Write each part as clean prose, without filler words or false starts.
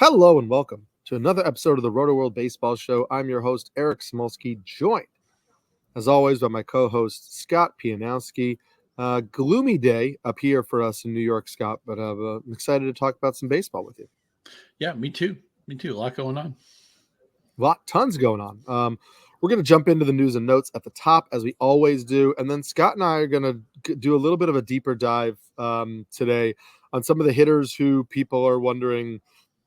Hello and welcome to another episode of the Rotoworld Baseball Show. I'm your host, Eric Samulski, joined, as always, by my co-host, Scott Pianowski. Gloomy day up here for us in New York, Scott, but I'm excited to talk about some baseball with you. Yeah, me too. A lot going on. Tons going on. We're going to jump into the news and notes at the top, as we always do, and then Scott and I are going to do a little bit of a deeper dive today on some of the hitters who people are wondering,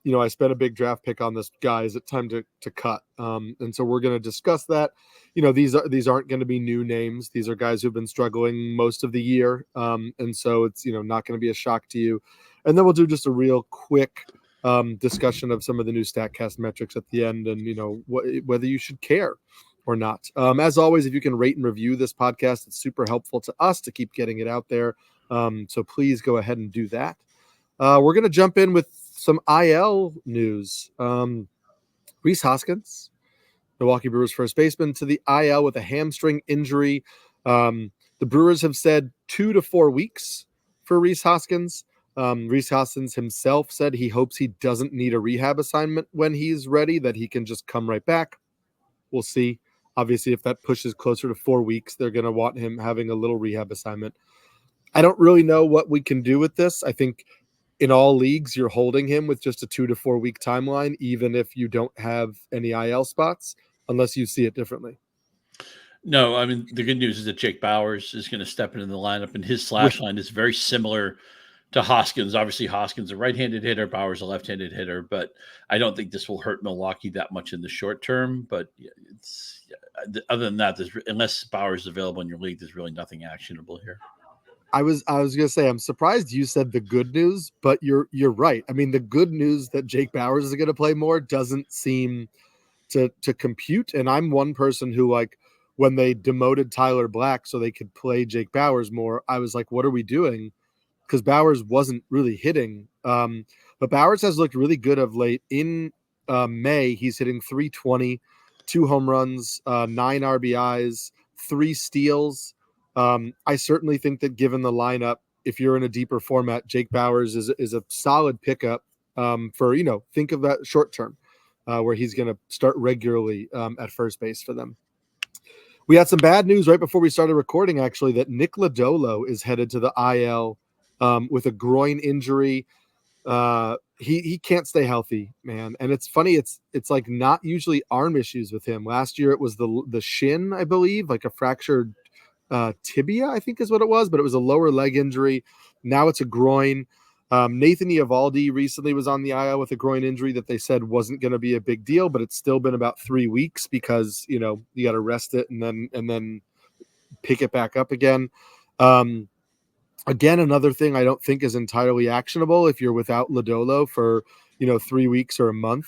I spent a big draft pick on this guy. Is it time to cut? And so we're going to discuss that. These aren't going to be new names. These are guys who've been struggling most of the year. And so it's, not going to be a shock to you. And then we'll do just a real quick discussion of some of the new Statcast metrics at the end and, whether you should care or not. As always, if you can rate and review this podcast, it's super helpful to us to keep getting it out there. So please go ahead and do that. We're going to jump in with some IL news. Rhys Hoskins, Milwaukee Brewers first baseman, to the IL with a hamstring injury. The Brewers have said 2 to 4 weeks for Rhys Hoskins. Rhys Hoskins himself said he hopes he doesn't need a rehab assignment when he's ready, that he can just come right back. We'll see. Obviously, if that pushes closer to 4 weeks, they're going to want him having a little rehab assignment. I don't really know what we can do with this. I think in all leagues, you're holding him with just a 2 to 4 week timeline, even if you don't have any IL spots, unless you see it differently. No, I mean, the good news is that Jake Bauers is going to step into the lineup, and his slash line is very similar to Hoskins. Obviously, Hoskins a right-handed hitter, Bauers a left-handed hitter, but I don't think this will hurt Milwaukee that much in the short term. But other than that, unless Bauers is available in your league, there's really nothing actionable here. I was going to say, I'm surprised you said the good news, but you're right. I mean, the good news that Jake Bauers is going to play more doesn't seem to compute. And I'm one person who, when they demoted Tyler Black so they could play Jake Bauers more, I was like, what are we doing? Because Bauers wasn't really hitting. But Bauers has looked really good of late. In May, he's hitting .320, 2 home runs, 9 RBIs, 3 steals. I certainly think that given the lineup, if you're in a deeper format, Jake Bauers is a solid pickup for, think of that short term where he's going to start regularly at first base for them. We had some bad news right before we started recording, actually, that Nick Lodolo is headed to the IL with a groin injury. He can't stay healthy, man. And it's funny. It's like not usually arm issues with him. Last year, it was the shin, I believe, like a fractured tibia, I think is what it was, but it was a lower leg injury. Now it's a groin. Nathan Eovaldi recently was on the IL with a groin injury that they said wasn't going to be a big deal, but it's still been about 3 weeks because, you got to rest it and then pick it back up again. Again, another thing I don't think is entirely actionable. If you're without Lodolo for, 3 weeks or a month,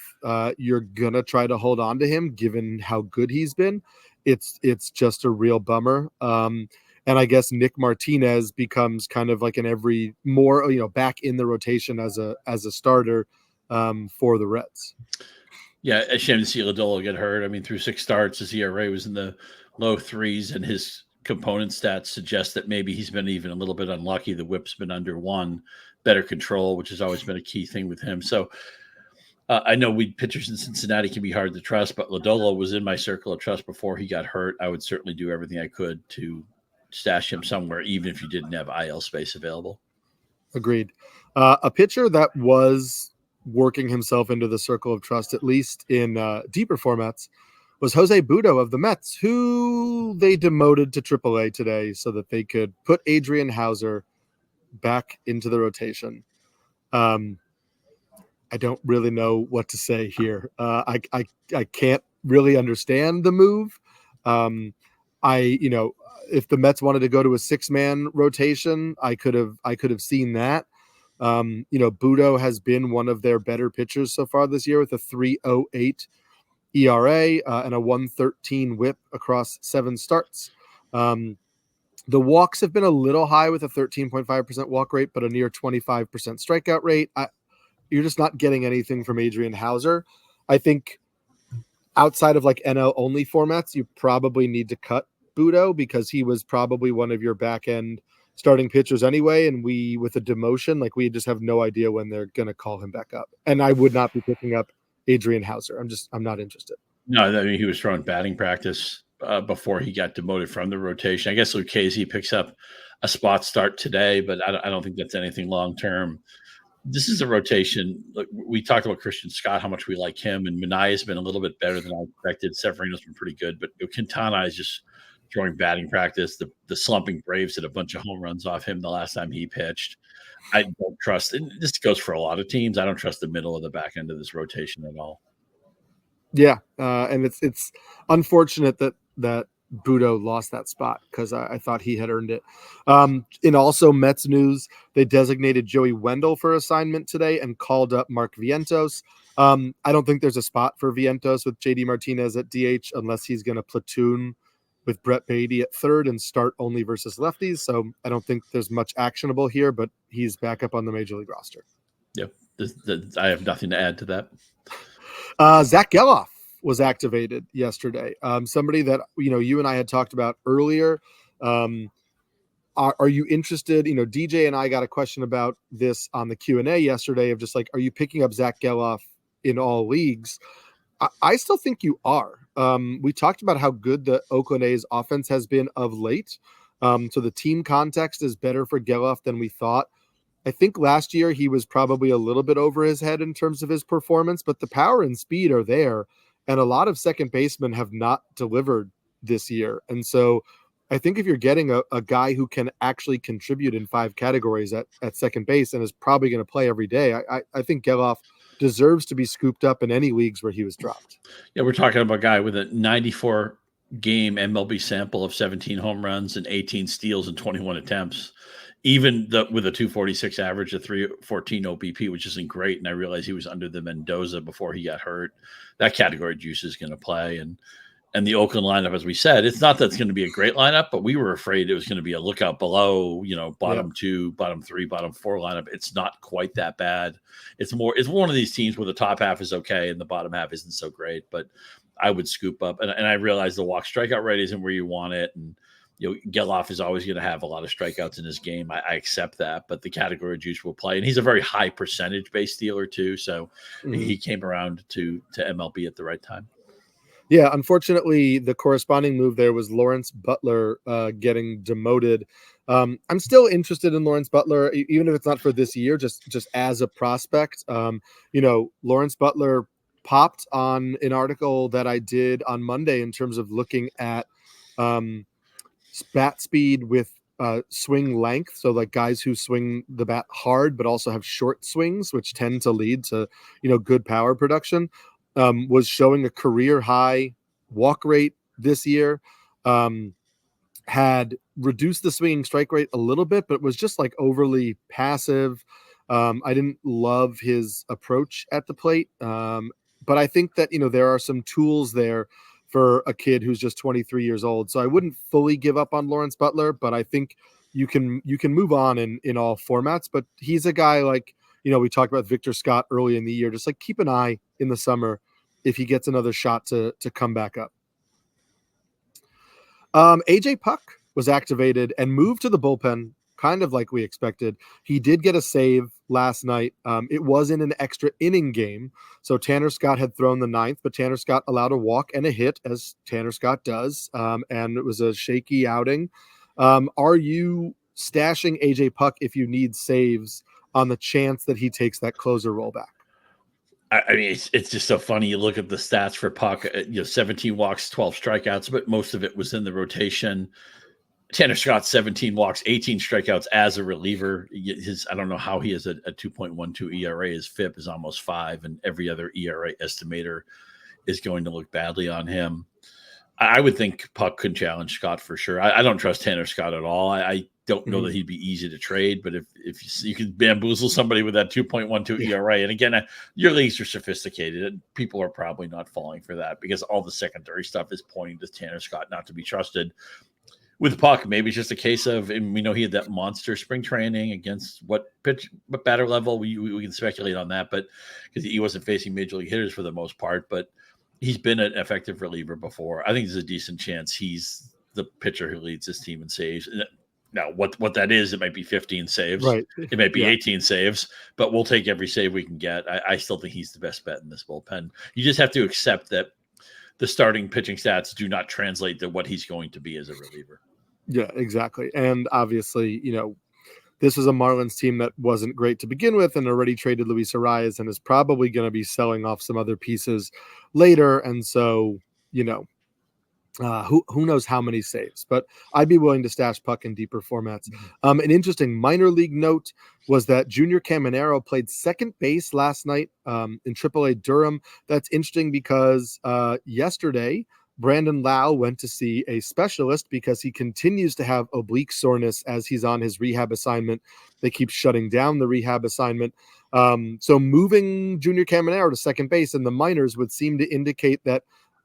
you're going to try to hold on to him given how good he's been. It's just a real bummer. And I guess Nick Martinez becomes kind of like back in the rotation as a starter for the Reds. Yeah, a shame to see Lodolo get hurt. I mean, through 6 starts, his ERA was in the low 3s, and his component stats suggest that maybe he's been even a little bit unlucky. The whip's been under 1, better control, which has always been a key thing with him. So I know pitchers in Cincinnati can be hard to trust, but Lodolo was in my circle of trust before he got hurt. I would certainly do everything I could to stash him somewhere, even if you didn't have IL space available. Agreed. A pitcher that was working himself into the circle of trust, at least in deeper formats, was Jose Butto of the Mets, who they demoted to AAA today so that they could put Adrian Hauser back into the rotation. I don't really know what to say here. I can't really understand the move. If the Mets wanted to go to a 6-man rotation, I could have seen that. Butto has been one of their better pitchers so far this year with a 3.08 ERA and a 1.13 WHIP across 7 starts. The walks have been a little high with a 13.5% walk rate, but a near 25% strikeout rate. You're just not getting anything from Adrian Hauser. I think outside of NL only formats, you probably need to cut Butto because he was probably one of your back end, starting pitchers anyway. And we, with a demotion, like we just have no idea when they're going to call him back up. And I would not be picking up Adrian Hauser. I'm not interested. No, I mean, he was throwing batting practice before he got demoted from the rotation. I guess Lucchesi picks up a spot start today, but I don't think that's anything long term. This is a rotation. Look, we talked about Christian Scott, how much we like him, and Manaea's been a little bit better than I expected. Severino's been pretty good, but Quintana is just throwing batting practice. The slumping Braves hit a bunch of home runs off him the last time he pitched. I don't trust, and this goes for a lot of teams, I don't trust the middle of the back end of this rotation at all. Yeah, and it's unfortunate that Budo lost that spot because I thought he had earned it. In also Mets news, they designated Joey Wendell for assignment today and called up Mark Vientos. I don't think there's a spot for Vientos with JD Martinez at DH unless he's going to platoon with Brett Beatty at third and start only versus lefties. So I don't think there's much actionable here, but he's back up on the major league roster. Yep, I have nothing to add to that. Zack Gelof was activated yesterday. Somebody that, you and I had talked about earlier. Are you interested? DJ and I got a question about this on the Q&A yesterday of just like, are you picking up Zack Gelof in all leagues? I still think you are. We talked about how good the Oakland A's offense has been of late. So the team context is better for Gelof than we thought. I think last year he was probably a little bit over his head in terms of his performance, but the power and speed are there. And a lot of second basemen have not delivered this year. And so I think if you're getting a guy who can actually contribute in 5 categories at second base and is probably going to play every day, I think Gelof deserves to be scooped up in any leagues where he was dropped. Yeah, we're talking about a guy with a 94 game MLB sample of 17 home runs and 18 steals and 21 attempts. Even with a 246 average, a 314 OBP, which isn't great. And I realized he was under the Mendoza before he got hurt. That category juice is going to play. And the Oakland lineup, as we said, it's not that it's going to be a great lineup, but we were afraid it was going to be a lookout below, bottom 2, bottom 3, bottom 4 lineup. It's not quite that bad. It's one of these teams where the top half is okay and the bottom half isn't so great, but I would scoop up. And I realize the walk strikeout rate isn't where you want it. And, Gelof is always going to have a lot of strikeouts in his game. I accept that, but the category juice will play. And he's a very high percentage base stealer too. So he came around to MLB at the right time. Yeah, unfortunately, the corresponding move there was Lawrence Butler getting demoted. I'm still interested in Lawrence Butler, even if it's not for this year, just as a prospect. Lawrence Butler popped on an article that I did on Monday in terms of looking at bat speed with swing length. So like guys who swing the bat hard, but also have short swings, which tend to lead to, good power production, was showing a career high walk rate this year, had reduced the swinging strike rate a little bit, but was just like overly passive. I didn't love his approach at the plate. But I think that, there are some tools there for a kid who's just 23 years old. So I wouldn't fully give up on Lawrence Butler, but I think you can move on in all formats. But he's a guy like, we talked about Victor Scott early in the year, just like keep an eye in the summer if he gets another shot to come back up. AJ Puck was activated and moved to the bullpen, kind of like we expected. He did get a save last night. It was in an extra inning game. So Tanner Scott had thrown the 9th, but Tanner Scott allowed a walk and a hit, as Tanner Scott does. And it was a shaky outing. Are you stashing AJ Puck if you need saves on the chance that he takes that closer role back? I mean, it's just so funny. You look at the stats for Puck, 17 walks, 12 strikeouts, but most of it was in the rotation. Tanner Scott, 17 walks, 18 strikeouts as a reliever. I don't know how he has a 2.12 ERA. His FIP is almost 5, and every other ERA estimator is going to look badly on him. I would think Puck could challenge Scott for sure. I don't trust Tanner Scott at all. I don't know that he'd be easy to trade, but if you can bamboozle somebody with that 2.12 ERA, and again, your leagues are sophisticated, and people are probably not falling for that because all the secondary stuff is pointing to Tanner Scott not to be trusted. With Puck, maybe it's just a case of, and we know he had that monster spring training against what batter level, we can speculate on that, but because he wasn't facing major league hitters for the most part, but he's been an effective reliever before. I think there's a decent chance he's the pitcher who leads this team in saves. Now, what that is, it might be 15 saves. Right. It might be Yeah. 18 saves, but we'll take every save we can get. I still think he's the best bet in this bullpen. You just have to accept that the starting pitching stats do not translate to what he's going to be as a reliever. Yeah, exactly. And obviously, this was a Marlins team that wasn't great to begin with and already traded Luis Arias and is probably going to be selling off some other pieces later. And so, who knows how many saves, but I'd be willing to stash Puck in deeper formats. An interesting minor league note was that Junior Caminero played second base last night in AAA Durham. That's interesting because yesterday, Brandon Lau went to see a specialist because he continues to have oblique soreness as he's on his rehab assignment. They keep shutting down the rehab assignment. So moving Junior Caminero to second base in the minors would seem to indicate that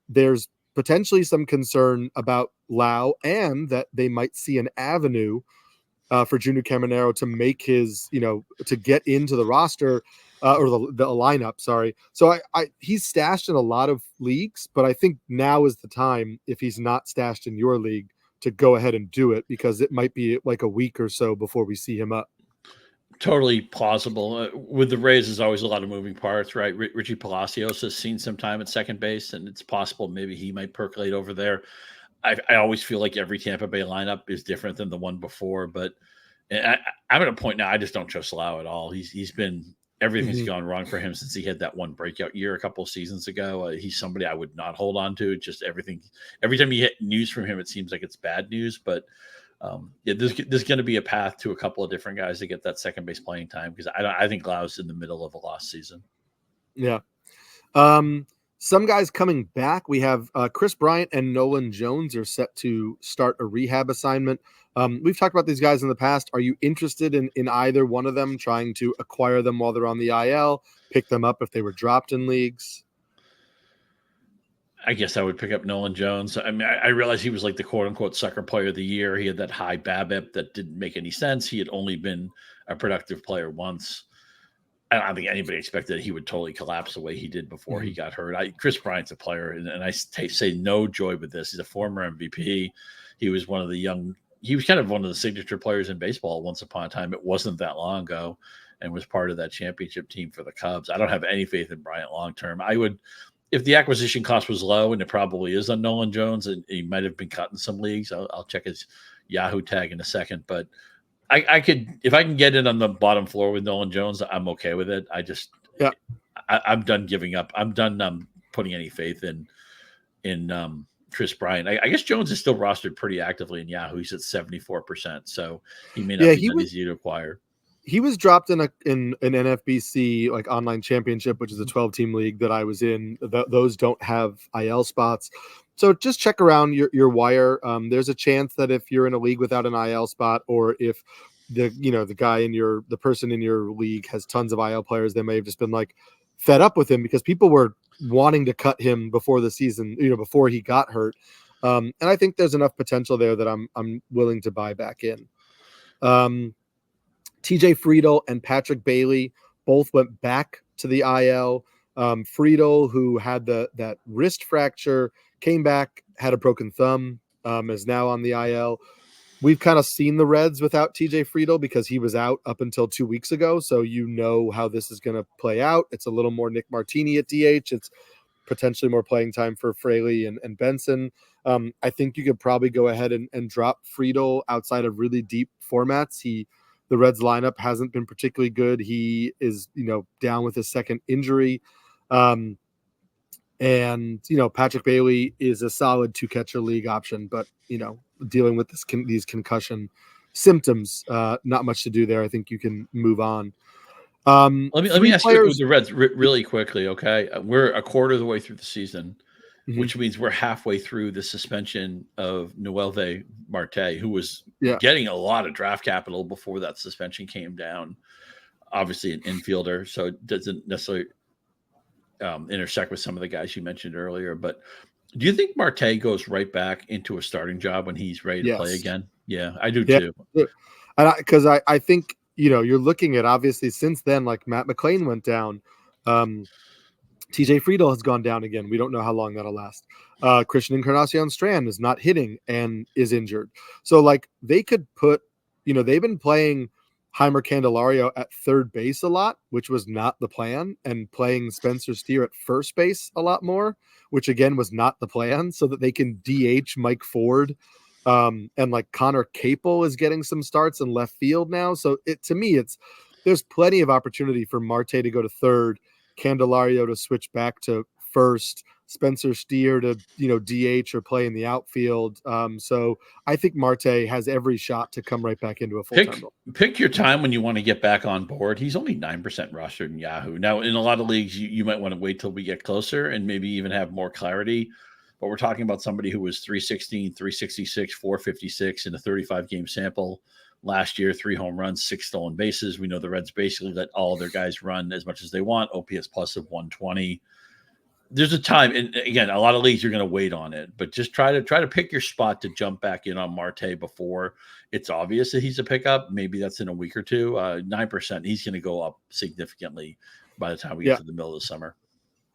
there's potentially some concern about Lau and that they might see an avenue for Junior Caminero to make his, to get into the roster or the lineup. Sorry. So he's stashed in a lot of leagues, but I think now is the time, if he's not stashed in your league, to go ahead and do it, because it might be like a week or so before we see him up. Totally plausible. With the Rays, there's always a lot of moving parts, right? Richie Palacios has seen some time at second base, and it's possible maybe he might percolate over there. I always feel like every Tampa Bay lineup is different than the one before, but I'm at a point now I just don't trust Lau at all. He's been everything's gone wrong for him since he had that one breakout year a couple of seasons ago. He's somebody I would not hold on to. Just every time you get news from him, it seems like it's bad news, but. There's going to be a path to a couple of different guys to get that second base playing time, because I think Lau's in the middle of a lost season. Yeah. Some guys coming back. We have Chris Bryant and Nolan Jones are set to start a rehab assignment. We've talked about these guys in the past. Are you interested in either one of them, trying to acquire them while they're on the IL, pick them up if they were dropped in leagues? I guess I would pick up Nolan Jones. I mean, I realized he was like the quote unquote sucker player of the year. He had that high BABIP that didn't make any sense. He had only been a productive player once. I don't think anybody expected he would totally collapse the way he did before he got hurt. Chris Bryant's a player, and I say no joy with this. He's a former MVP. He was he was kind of one of the signature players in baseball once upon a time. It wasn't that long ago, and was part of that championship team for the Cubs. I don't have any faith in Bryant long term. I would. If the acquisition cost was low, and it probably is on Nolan Jones, and he might have been cut in some leagues, I'll check his Yahoo tag in a second. But I could, if I can get it on the bottom floor with Nolan Jones, I'm okay with it. I'm done giving up. I'm done putting any faith in Chris Bryant. I guess Jones is still rostered pretty actively in Yahoo. He's at 74%, so he may not be easy to acquire. He was dropped in an NFBC like online championship, which is a 12-team league that I was in. Those don't have IL spots. So just check around your wire. There's a chance that if you're in a league without an IL spot, or if the person in your league has tons of IL players, they may have just been like fed up with him because people were wanting to cut him before the season, before he got hurt. And I think there's enough potential there that I'm willing to buy back in. TJ Friedl and Patrick Bailey both went back to the IL. Friedl, who had that wrist fracture, came back, had a broken thumb, is now on the IL. We've kind of seen the Reds without TJ Friedl because he was out up until 2 weeks ago. So how this is going to play out. It's a little more Nick Martini at DH. It's potentially more playing time for Fraley and Benson. I think you could probably go ahead and drop Friedl outside of really deep formats. The Reds lineup hasn't been particularly good. He is, down with his second injury. And Patrick Bailey is a solid 2-catcher league option, but, dealing with these concussion symptoms, not much to do there. I think you can move on. Let me ask you the Reds really quickly. Okay. We're a quarter of the way through the season, which means we're halfway through the suspension of Noelvi Marte, who was getting a lot of draft capital before that suspension came down. Obviously an infielder, so it doesn't necessarily intersect with some of the guys you mentioned earlier. But do you think Marte goes right back into a starting job when he's ready to play again? Yeah, I do too. Because I think, you're looking at, obviously, since then, like Matt McClain went down. TJ Friedl has gone down again. We don't know how long that'll last. Christian Encarnacion Strand is not hitting and is injured. So, like, they could put they've been playing Heimer Candelario at third base a lot, which was not the plan, and playing Spencer Steer at first base a lot more, which again was not the plan, so that they can DH Mike Ford. And like Connor Capel is getting some starts in left field now. So to me, there's plenty of opportunity for Marte to go to third, Candelario to switch back to first, Spencer Steer to DH or play in the outfield. So I think Marte has every shot to come right back into a full-time role. Pick your time when you want to get back on board. He's only 9% rostered in Yahoo. Now, in a lot of leagues, you might want to wait till we get closer and maybe even have more clarity. But we're talking about somebody who was 316, 366, 456 in a 35-game sample last year, 3 home runs, 6 stolen bases. We know the Reds basically let all their guys run as much as they want, OPS plus of 120. There's a time, and again, a lot of leagues you're going to wait on it, but just try to pick your spot to jump back in on Marte before it's obvious that he's a pickup. Maybe that's in a week or two. 9%, he's going to go up significantly by the time we get to the middle of the summer.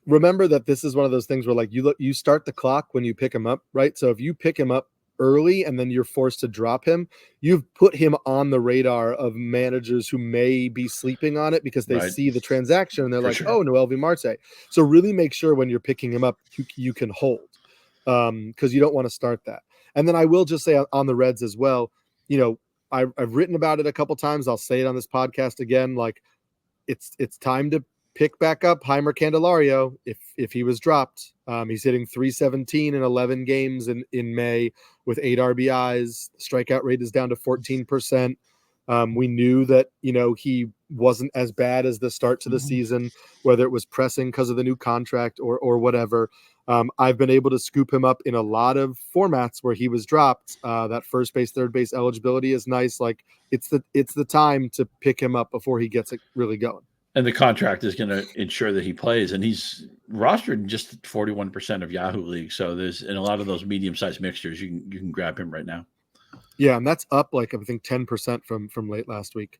Remember that this is one of those things where like you start the clock when you pick him up, right? So if you pick him up early and then you're forced to drop him, you've put him on the radar of managers who may be sleeping on it because they see the transaction and they're like, oh, Noelvi Marte. So really make sure when you're picking him up, you can hold, because you don't want to start that. And then I will just say on the Reds as well, I've written about it a couple times. I'll say it on this podcast again. Like it's time to pick back up Heimer Candelario if he was dropped. He's hitting 317 in 11 games in May with 8 RBIs. The strikeout rate is down to 14%. We knew that, he wasn't as bad as the start to the season, whether it was pressing because of the new contract or whatever. I've been able to scoop him up in a lot of formats where he was dropped. That first base, third base eligibility is nice. Like it's the time to pick him up before he gets it really going. And the contract is going to ensure that he plays, and he's rostered in just 41% of Yahoo leagues. So there's in a lot of those medium-sized mixtures, you can grab him right now. Yeah, and that's up like I think 10% from late last week.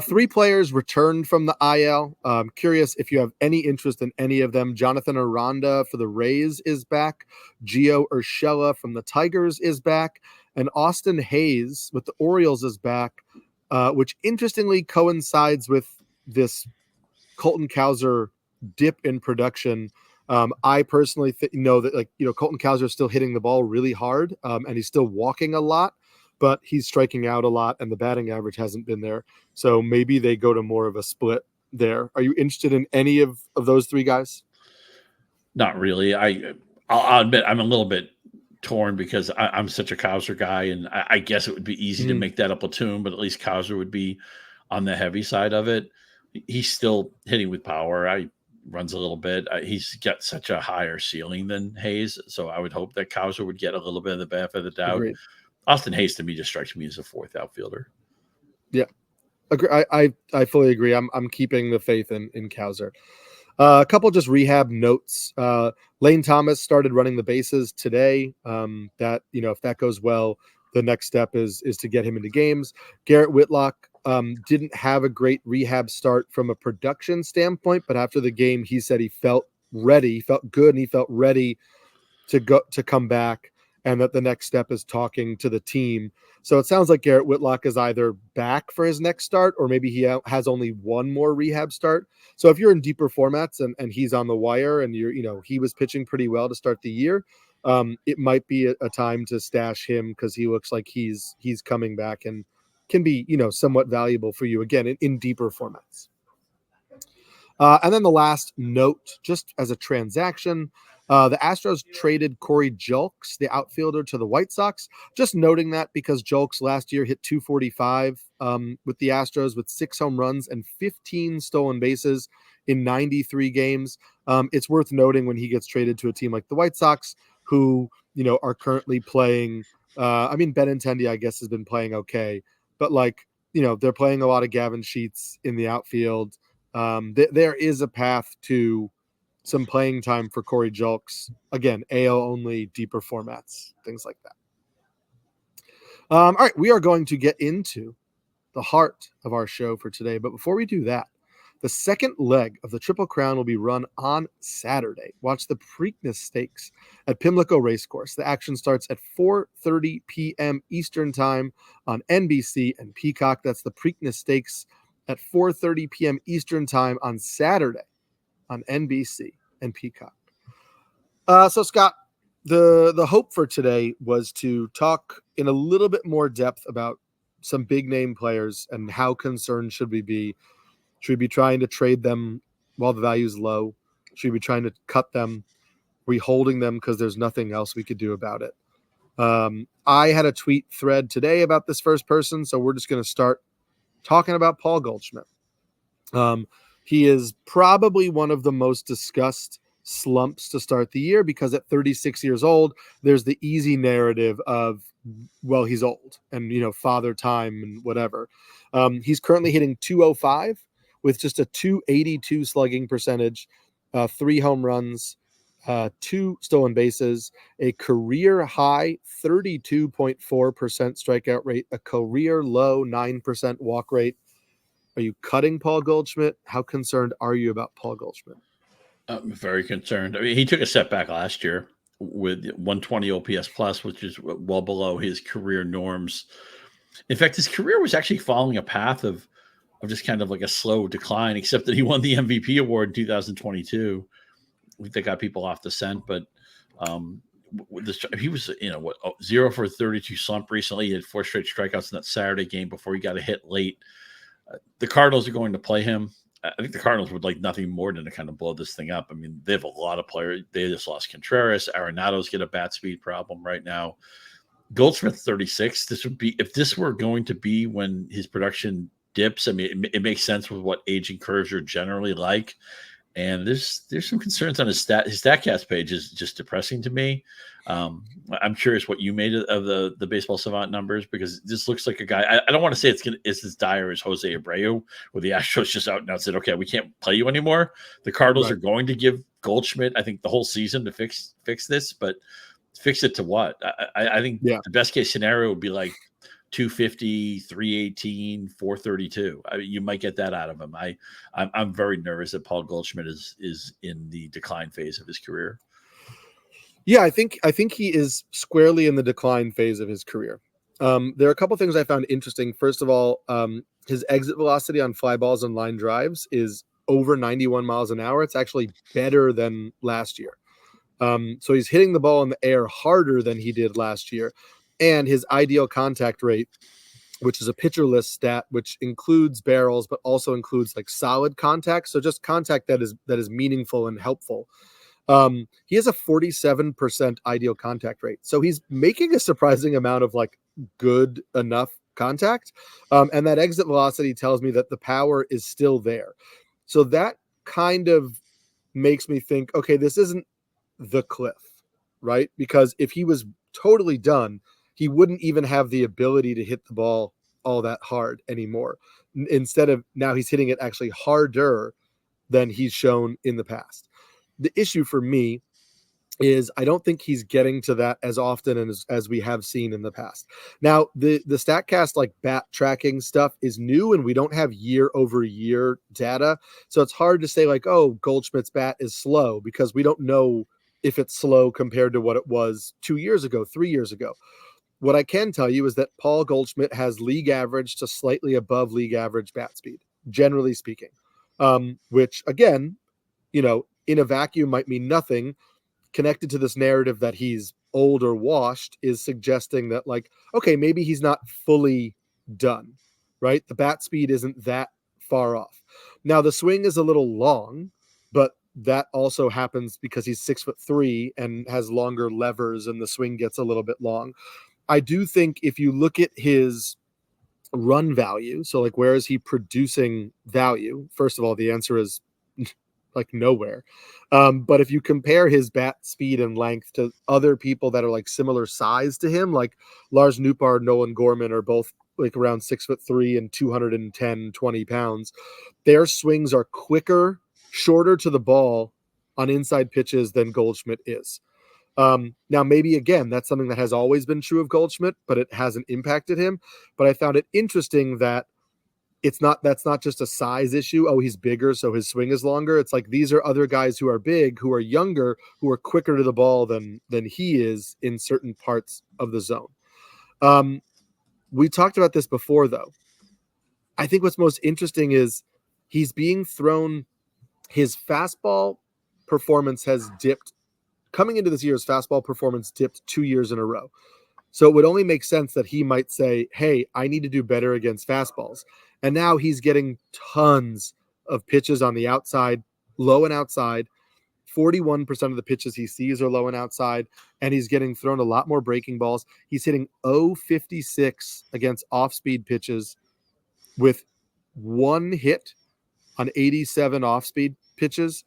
3 players returned from the IL. Curious if you have any interest in any of them. Jonathan Aranda for the Rays is back. Gio Urshela from the Tigers is back, and Austin Hayes with the Orioles is back, which interestingly coincides with this Colton Cowser dip in production. I personally know that Colton Cowser is still hitting the ball really hard, and he's still walking a lot, but he's striking out a lot, and the batting average hasn't been there. So maybe they go to more of a split there. Are you interested in any of those 3 guys? Not really. I'll admit I'm a little bit torn because I'm such a Cowser guy, and I guess it would be easy to make that a platoon, but at least Cowser would be on the heavy side of it. He's still hitting with power. Runs a little bit. He's got such a higher ceiling than Hayes, so I would hope that Cowser would get a little bit of the benefit of the doubt. Agreed. Austin Hayes to me just strikes me as a 4th outfielder. Yeah, I fully agree. I'm keeping the faith in Cowser. A couple just rehab notes. Lane Thomas started running the bases today. That if that goes well, the next step is to get him into games. Garrett Whitlock didn't have a great rehab start from a production standpoint, but after the game, he said he felt ready, he felt good, and he felt ready to come back, and that the next step is talking to the team. So it sounds like Garrett Whitlock is either back for his next start, or maybe he has only one more rehab start. So if you're in deeper formats and he's on the wire and he was pitching pretty well to start the year, it might be a time to stash him because he looks like he's coming back and can be, somewhat valuable for you again in deeper formats. And then the last note, just as a transaction, the Astros traded Corey Julks, the outfielder, to the White Sox. Just noting that because Julks last year hit 245 with the Astros with 6 home runs and 15 stolen bases in 93 games. It's worth noting when he gets traded to a team like the White Sox, who, are currently playing. Benintendi, I guess, has been playing okay. But they're playing a lot of Gavin Sheets in the outfield. There is a path to some playing time for Corey Julks. Again, AL only, deeper formats, things like that. All right, we are going to get into the heart of our show for today. But before we do that, The second leg of the Triple Crown will be run on Saturday. Watch the Preakness Stakes at Pimlico Racecourse. The action starts at 4:30 p.m. Eastern Time on NBC and Peacock. That's the Preakness Stakes at 4:30 p.m. Eastern Time on Saturday on NBC and Peacock. So, Scott, the hope for today was to talk in a little bit more depth about some big name players and how concerned should we be. Should we be trying to trade them while the value is low? Should we be trying to cut them? Are we holding them because there's nothing else we could do about it? I had a tweet thread today about this first person, so we're just going to start talking about Paul Goldschmidt. He is probably one of the most discussed slumps to start the year because at 36 years old, there's the easy narrative of, well, he's old and, father time and whatever. He's currently hitting 205 with just a 282 slugging percentage, 3 home runs, 2 stolen bases, a career high 32.4% strikeout rate, a career low 9% walk rate. Are you cutting Paul Goldschmidt? How concerned are you about Paul Goldschmidt? I'm very concerned. I mean, he took a setback last year with 120 OPS plus, which is well below his career norms. In fact, his career was actually following a path of just kind of like a slow decline, except that he won the MVP award in 2022. I think that got people off the scent, but he was, 0 for 32 slump recently. He had 4 straight strikeouts in that Saturday game before he got a hit late. The Cardinals are going to play him. I think the Cardinals would like nothing more than to kind of blow this thing up. I mean, they have a lot of players. They just lost Contreras. Arenado's get a bat speed problem right now. Goldschmidt 36. This would be, if this were going to be when his production dips. I mean, it makes sense with what aging curves are generally like. And there's some concerns on his Statcast page is just depressing to me. I'm curious what you made of the Baseball Savant numbers, because this looks like a guy. I don't want to say it's as dire as Jose Abreu, where the Astros just out and out said, okay, we can't play you anymore. The Cardinals are going to give Goldschmidt, I think, the whole season to fix this, but fix it to what? I think the best case scenario would be like 250, 318, 432. I mean, you might get that out of him. I'm very nervous that Paul Goldschmidt is in the decline phase of his career. Yeah, I think he is squarely in the decline phase of his career. There are a couple things I found interesting. First of all, his exit velocity on fly balls and line drives is over 91 miles an hour. It's actually better than last year. So he's hitting the ball in the air harder than he did last year. And his ideal contact rate, which is a pitcher list stat, which includes barrels, but also includes like solid contact. So just contact that is meaningful and helpful. He has a 47% ideal contact rate. So he's making a surprising amount of like good enough contact. And that exit velocity tells me that the power is still there. So that kind of makes me think, okay, this isn't the cliff, right? Because if he was totally done, he wouldn't even have the ability to hit the ball all that hard anymore. Instead of now he's hitting it actually harder than he's shown in the past. The issue for me is I don't think he's getting to that as often as we have seen in the past. Now, the Statcast like bat tracking stuff is new, and we don't have year over year data. So it's hard to say like, oh, Goldschmidt's bat is slow, because we don't know if it's slow compared to what it was 2 years ago, 3 years ago. What I can tell you is that Paul Goldschmidt has league average to slightly above league average bat speed, generally speaking, which again, in a vacuum might mean nothing. Connected to this narrative that he's old or washed is suggesting that like, okay, maybe he's not fully done, right? The bat speed isn't that far off. Now the swing is a little long, but that also happens because he's 6'3" and has longer levers, and the swing gets a little bit long. I do think if you look at his run value, so like where is he producing value? First of all, the answer is like nowhere. But if you compare his bat speed and length to other people that are like similar size to him, like Lars Nootbaar, Nolan Gorman are both like around 6'3" and 210, 20 pounds. Their swings are quicker, shorter to the ball on inside pitches than Goldschmidt is. Now, maybe, again, that's something that has always been true of Goldschmidt, but it hasn't impacted him. But I found it interesting that that's not just a size issue. Oh, he's bigger, so his swing is longer. It's like these are other guys who are big, who are younger, who are quicker to the ball than he is in certain parts of the zone. We talked about this before, though. I think what's most interesting is he's being thrown. His fastball performance has dipped. Coming into this year's fastball performance dipped 2 years in a row. So it would only make sense that he might say, hey, I need to do better against fastballs. And now he's getting tons of pitches on the outside, low and outside. 41% of the pitches he sees are low and outside, and he's getting thrown a lot more breaking balls. He's hitting 0.56 against off-speed pitches with 1 hit on 87 off-speed pitches,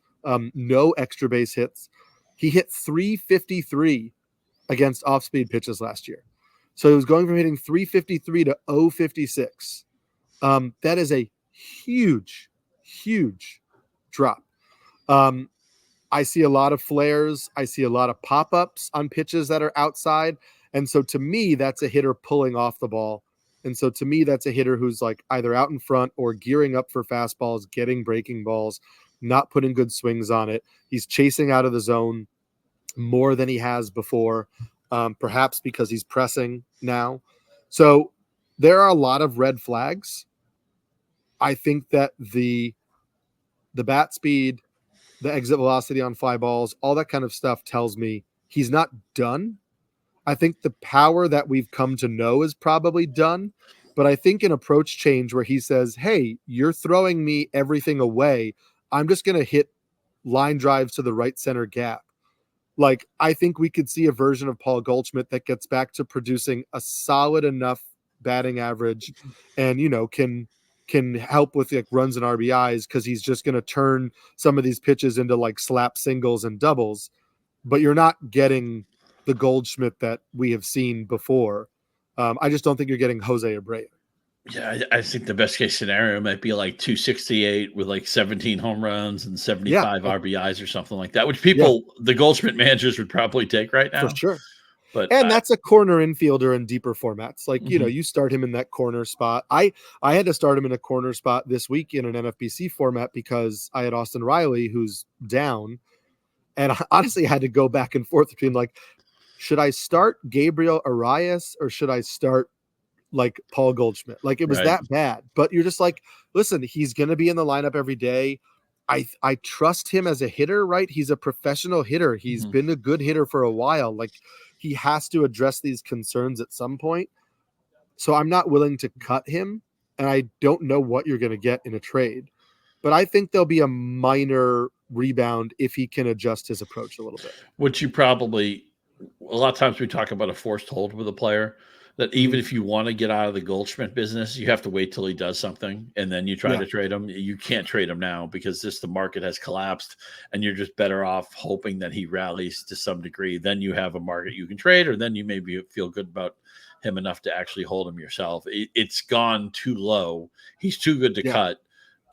no extra base hits. He hit 353 against off-speed pitches last year. So he was going from hitting 353 to 0.56. That is a huge, huge drop. I see a lot of flares. I see a lot of pop-ups on pitches that are outside. And so to me, that's a hitter pulling off the ball. And so to me, that's a hitter who's like either out in front or gearing up for fastballs, getting breaking balls, not putting good swings on it. He's chasing out of the zone more than he has before, perhaps because he's pressing now. So there are a lot of red flags. I think that the bat speed, the exit velocity on fly balls, all that kind of stuff tells me he's not done. I think the power that we've come to know is probably done, but I think an approach change where he says, hey, you're throwing me everything away. I'm just going to hit line drives to the right center gap. Like, I think we could see a version of Paul Goldschmidt that gets back to producing a solid enough batting average and, can help with like runs and RBIs because he's just going to turn some of these pitches into like slap singles and doubles, but you're not getting the Goldschmidt that we have seen before. I just don't think you're getting Jose Abreu. Yeah, I think the best case scenario might be like 268 with like 17 home runs and 75 RBIs or something like that, which the Goldschmidt managers would probably take right now. For sure. But that's a corner infielder in deeper formats. Like, you start him in that corner spot. I had to start him in a corner spot this week in an NFBC format because I had Austin Riley, who's down. And I honestly had to go back and forth between like, should I start Gabriel Arias or should I start like Paul Goldschmidt? Like, it was that bad. But you're just like, listen, he's going to be in the lineup every day. I trust him as a hitter, right? He's a professional hitter. He's been a good hitter for a while. Like, he has to address these concerns at some point. So I'm not willing to cut him, and I don't know what you're going to get in a trade. But I think there'll be a minor rebound if he can adjust his approach a little bit. Which you probably, a lot of times we talk about a forced hold with a player, that even if you want to get out of the Goldschmidt business, you have to wait till he does something and then you try to trade him. You can't trade him now because the market has collapsed and you're just better off hoping that he rallies to some degree. Then you have a market you can trade, or then you maybe feel good about him enough to actually hold him yourself. It's gone too low. He's too good to cut.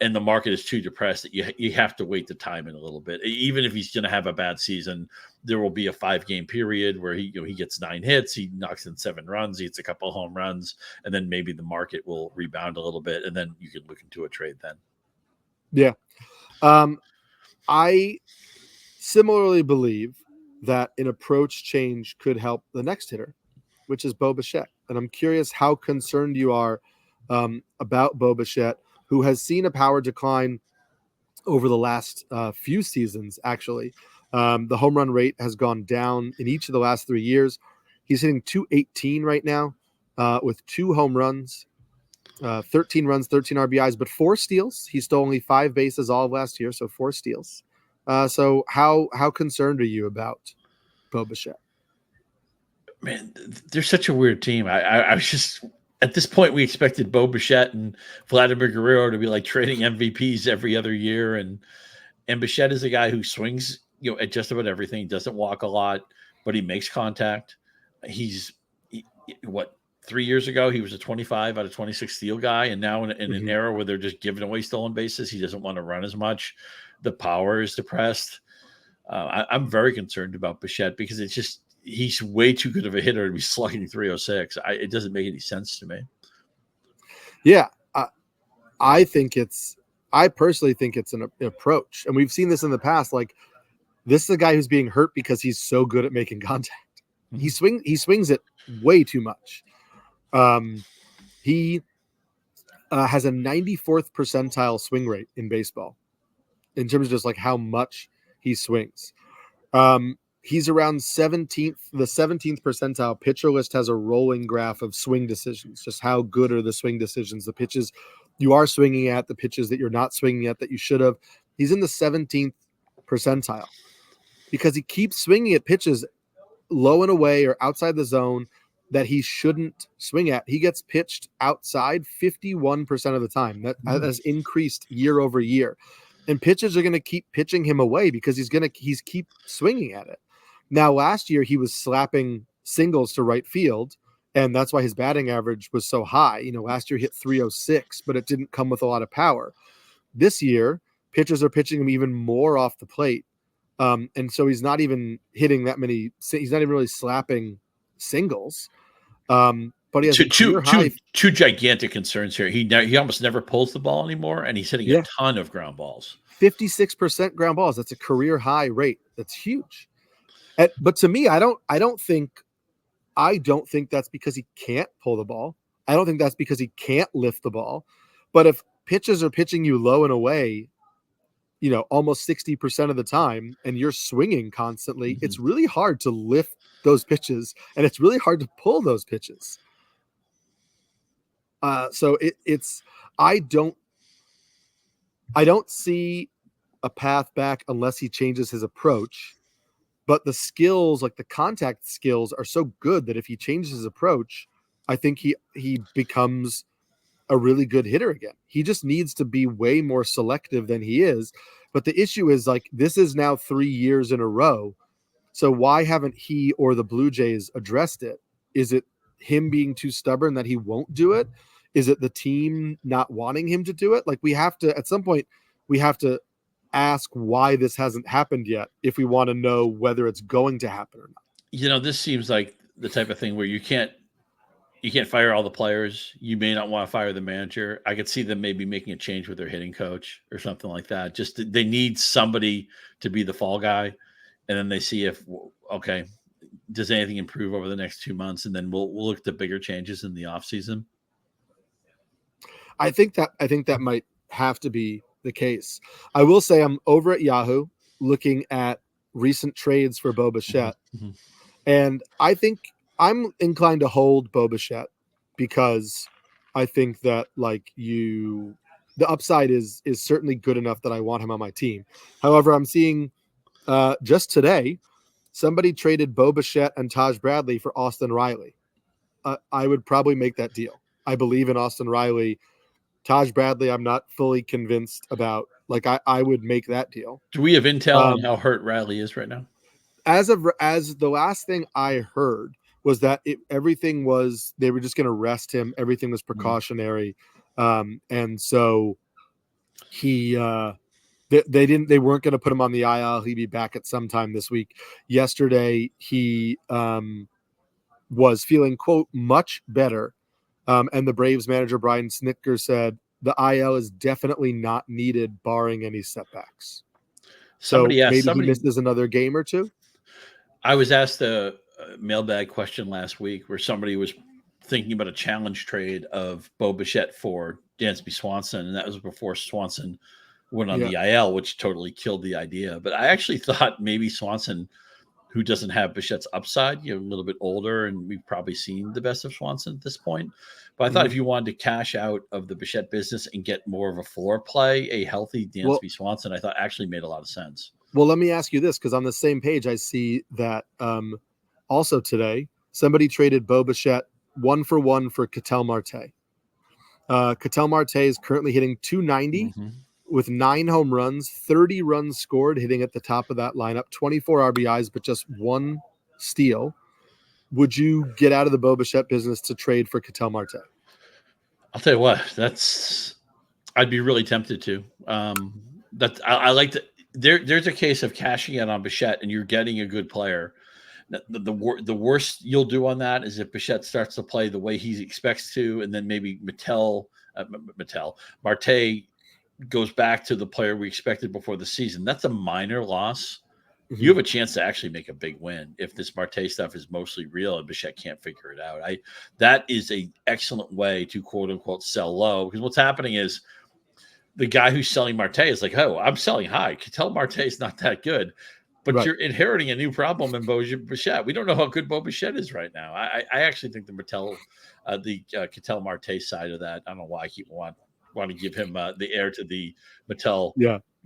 And the market is too depressed that you have to wait the time in a little bit. Even if he's going to have a bad season, there will be a 5-game period where he gets 9 hits, he knocks in 7 runs, he hits a couple of home runs, and then maybe the market will rebound a little bit, and then you can look into a trade then. Yeah. I similarly believe that an approach change could help the next hitter, which is Bo Bichette. And I'm curious how concerned you are about Bo Bichette, who has seen a power decline over the last few seasons, actually. The home run rate has gone down in each of the last 3 years. He's hitting 218 right now with 2 home runs, 13 runs, 13 RBIs, but 4 steals. He stole only 5 bases all of last year, so 4 steals. So how concerned are you about Bo Bichette? Man, they're such a weird team. I was just... At this point, we expected Bo Bichette and Vladimir Guerrero to be like trading MVPs every other year. And Bichette is a guy who swings, at just about everything. He doesn't walk a lot, but he makes contact. He's 3 years ago, he was a 25 out of 26 steal guy. And now in an era where they're just giving away stolen bases, he doesn't want to run as much. The power is depressed. I'm very concerned about Bichette because it's just, he's way too good of a hitter to be slugging 306. It doesn't make any sense to me. Yeah. I personally think it's an approach, and we've seen this in the past. Like, this is a guy who's being hurt because he's so good at making contact. Mm-hmm. He swings it way too much. He has a 94th percentile swing rate in baseball in terms of just like how much he swings. He's around 17th, the 17th percentile. Pitcher List has a rolling graph of swing decisions, just how good are the swing decisions, the pitches you are swinging at, the pitches that you're not swinging at that you should have. He's in the 17th percentile because he keeps swinging at pitches low and away or outside the zone that he shouldn't swing at. He gets pitched outside 51% of the time. That has increased year over year. And pitchers are going to keep pitching him away because he's keep swinging at it. Now, last year he was slapping singles to right field, and that's why his batting average was so high. You know, last year he hit 306, but it didn't come with a lot of power. This year, pitchers are pitching him even more off the plate. And so he's not even hitting that many. He's not even really slapping singles. But he has two gigantic concerns here. He almost never pulls the ball anymore, and he's hitting a ton of ground balls. 56% ground balls. That's a career high rate. That's huge. But to me, I don't think that's because he can't pull the ball. I don't think that's because he can't lift the ball. But if pitches are pitching you low and away, you know, almost 60% of the time, and you're swinging constantly, it's really hard to lift those pitches, and it's really hard to pull those pitches. So I don't see a path back unless he changes his approach. But the skills, like the contact skills, are so good that if he changes his approach, I think he becomes a really good hitter again. He just needs to be way more selective than he is. But the issue is, like, this is now 3 years in a row. So why haven't he or the Blue Jays addressed it? Is it him being too stubborn that he won't do it? Is it the team not wanting him to do it? Like, at some point, we have to ask why this hasn't happened yet if we want to know whether it's going to happen or not. You know, this seems like the type of thing where you can't fire all the players. You may not want to fire the manager. I could see them maybe making a change with their hitting coach or something like that. Just they need somebody to be the fall guy, and then they see if, okay, does anything improve over the next 2 months, and then we'll look at the bigger changes in the offseason. I think that might have to be the case. I will say I'm over at Yahoo looking at recent trades for Bo Bichette, and I think I'm inclined to hold Bo Bichette because I think that, like, the upside is certainly good enough that I want him on my team. However, I'm seeing just today somebody traded Bo Bichette and Taj Bradley for Austin Riley. I would probably make that deal. I believe in Austin Riley. Taj Bradley, I'm not fully convinced about. Like, I would make that deal. Do we have intel on how hurt Riley is right now? As the last thing I heard was that everything was, they were just going to rest him. Everything was precautionary. And so they weren't going to put him on the IL. He'd be back at some time this week. Yesterday, he was feeling, quote, much better. And the Braves manager, Brian Snitker, said the IL is definitely not needed, barring any setbacks. So maybe he misses another game or two. I was asked a mailbag question last week where somebody was thinking about a challenge trade of Bo Bichette for Dansby Swanson, and that was before Swanson went on the IL, which totally killed the idea. But I actually thought maybe Swanson, who doesn't have Bichette's upside, a little bit older, and we've probably seen the best of Swanson at this point. But I thought if you wanted to cash out of the Bichette business and get more of a floor play, a healthy Dansby Swanson, I thought actually made a lot of sense. Well, let me ask you this, because on the same page, I see that also today, somebody traded Bo Bichette 1-for-1 for Ketel Marte. Ketel Marte is currently hitting 290 with 9 home runs, 30 runs scored, hitting at the top of that lineup, 24 RBIs, but just 1 steal. Would you get out of the Bo Bichette business to trade for Ketel Marte? I'll tell you what, I'd be really tempted to. I like to. There's a case of cashing in on Bichette and you're getting a good player. The worst you'll do on that is if Bichette starts to play the way he expects to, and then maybe Mattel Mattel. Marte goes back to the player we expected before the season. That's a minor loss. You have a chance to actually make a big win if this Marte stuff is mostly real and Bichette can't figure it out. That is an excellent way to quote unquote sell low, because what's happening is the guy who's selling Marte is like, oh, I'm selling high. Tell Marte is not that good. But you're inheriting a new problem in Bo Bichette. We don't know how good Bo Bichette is right now. I actually think the Ketel Marte side of that, I don't know why I keep want to give him the heir to the Mattel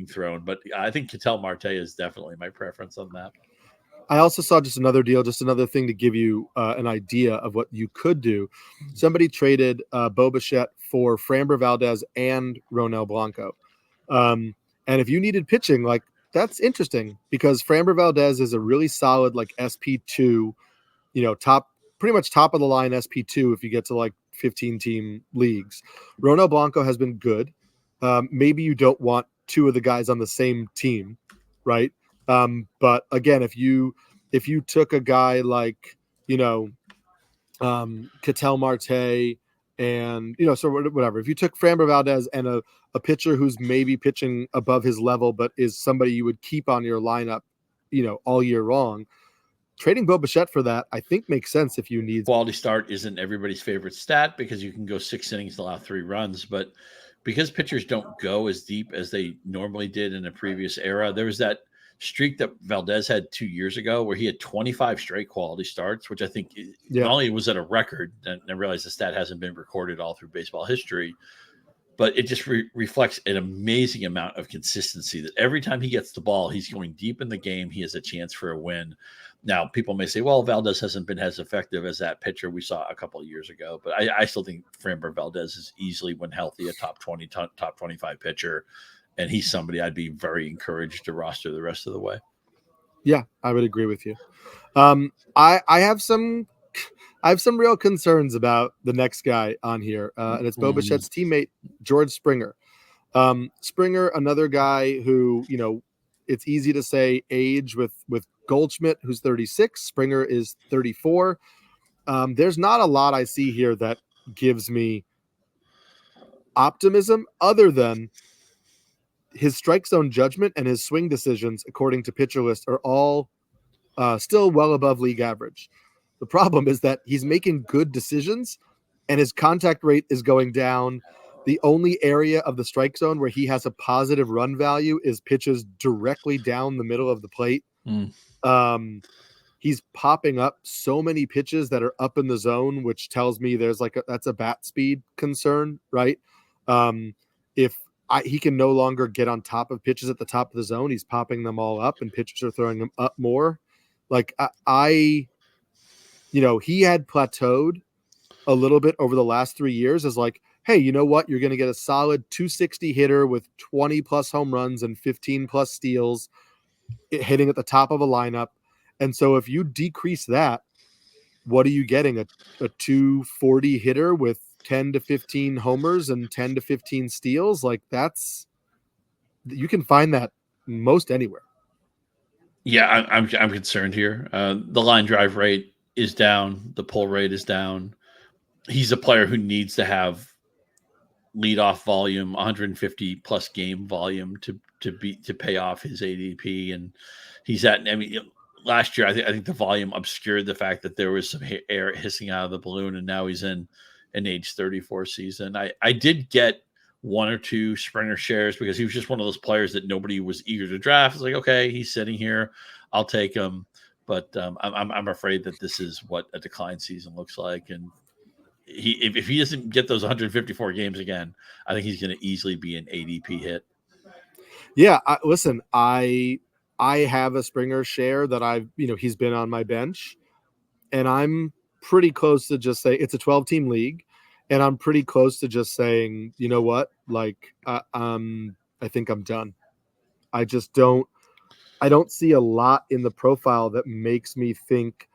throne, but I think Ketel Marte is definitely my preference on that. I also saw just another deal, just another thing to give you an idea of what you could do. Somebody traded Bo Bichette for Framber Valdez and Ronel Blanco. And if you needed pitching, like, that's interesting, because Framber Valdez is a really solid, like, SP2, pretty much top of the line SP2 if you get to like 15 team leagues. Ronel Blanco has been good. Maybe you don't want two of the guys on the same team, right? But again, if you took a guy like, Ketel Marte and, so whatever, if you took Framber Valdez and a pitcher who's maybe pitching above his level, but is somebody you would keep on your lineup, all year long, trading Bo Bichette for that, I think, makes sense if you need. Quality start isn't everybody's favorite stat, because you can go 6 innings to allow 3 runs, but because pitchers don't go as deep as they normally did in a previous era, there was that streak that Valdez had 2 years ago where he had 25 straight quality starts, which I think not only was at a record, and I realize the stat hasn't been recorded all through baseball history, but it just reflects an amazing amount of consistency, that every time he gets the ball, he's going deep in the game. He has a chance for a win. Now, people may say, well, Valdez hasn't been as effective as that pitcher we saw a couple of years ago, but I still think Framber Valdez is easily, when healthy, a top 20, top 25 pitcher, and he's somebody I'd be very encouraged to roster the rest of the way. Yeah, I would agree with you. I have some real concerns about the next guy on here, and it's Bo Bichette's teammate, George Springer. Springer, another guy who, it's easy to say age with Goldschmidt, who's 36. Springer is 34. There's not a lot I see here that gives me optimism, other than his strike zone judgment and his swing decisions, according to Pitcher List, are all still well above league average. The problem is that he's making good decisions and his contact rate is going down. The only area of the strike zone where he has a positive run value is pitches directly down the middle of the plate. He's popping up so many pitches that are up in the zone, which tells me there's that's a bat speed concern, right? If he can no longer get on top of pitches at the top of the zone, he's popping them all up and pitchers are throwing them up more. He had plateaued a little bit over the last 3 years as like, hey, you know what? You're going to get a solid 260 hitter with 20 plus home runs and 15 plus steals hitting at the top of a lineup. And so if you decrease that, what are you getting? A 240 hitter with 10 to 15 homers and 10 to 15 steals? You can find that most anywhere. Yeah, I'm concerned here. The line drive rate is down. The pull rate is down. He's a player who needs to have leadoff volume, 150 plus game volume to pay off his ADP, and he's at. I mean, last year I think the volume obscured the fact that there was some air hissing out of the balloon, and now he's in an age 34 season. I did get 1 or 2 Springer shares because he was just one of those players that nobody was eager to draft. It's like, okay, he's sitting here, I'll take him, but I'm afraid that this is what a decline season looks like, and if he doesn't get those 154 games again, I think he's going to easily be an ADP hit. Yeah, listen, I have a Springer share that he's been on my bench, and I'm pretty close to just say it's a 12-team league, and I'm pretty close to just saying, you know what, I think I'm done. I don't see a lot in the profile that makes me think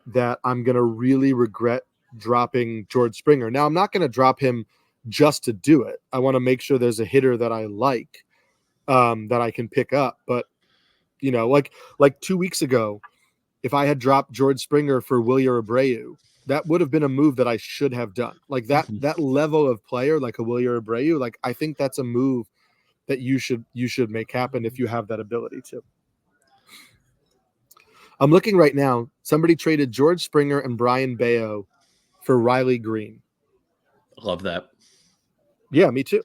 that I'm going to really regret dropping George Springer. Now, I'm not going to drop him just to do it. I want to make sure there's a hitter that I like, that I can pick up. But, like 2 weeks ago, if I had dropped George Springer for Wilyer Abreu, that would have been a move that I should have done. Like that level of player, like a Julio Abreu, like I think that's a move that you should make happen if you have that ability to. I'm looking right now. Somebody traded George Springer and Brian Bayo for Riley Green. Love that. Yeah, me too.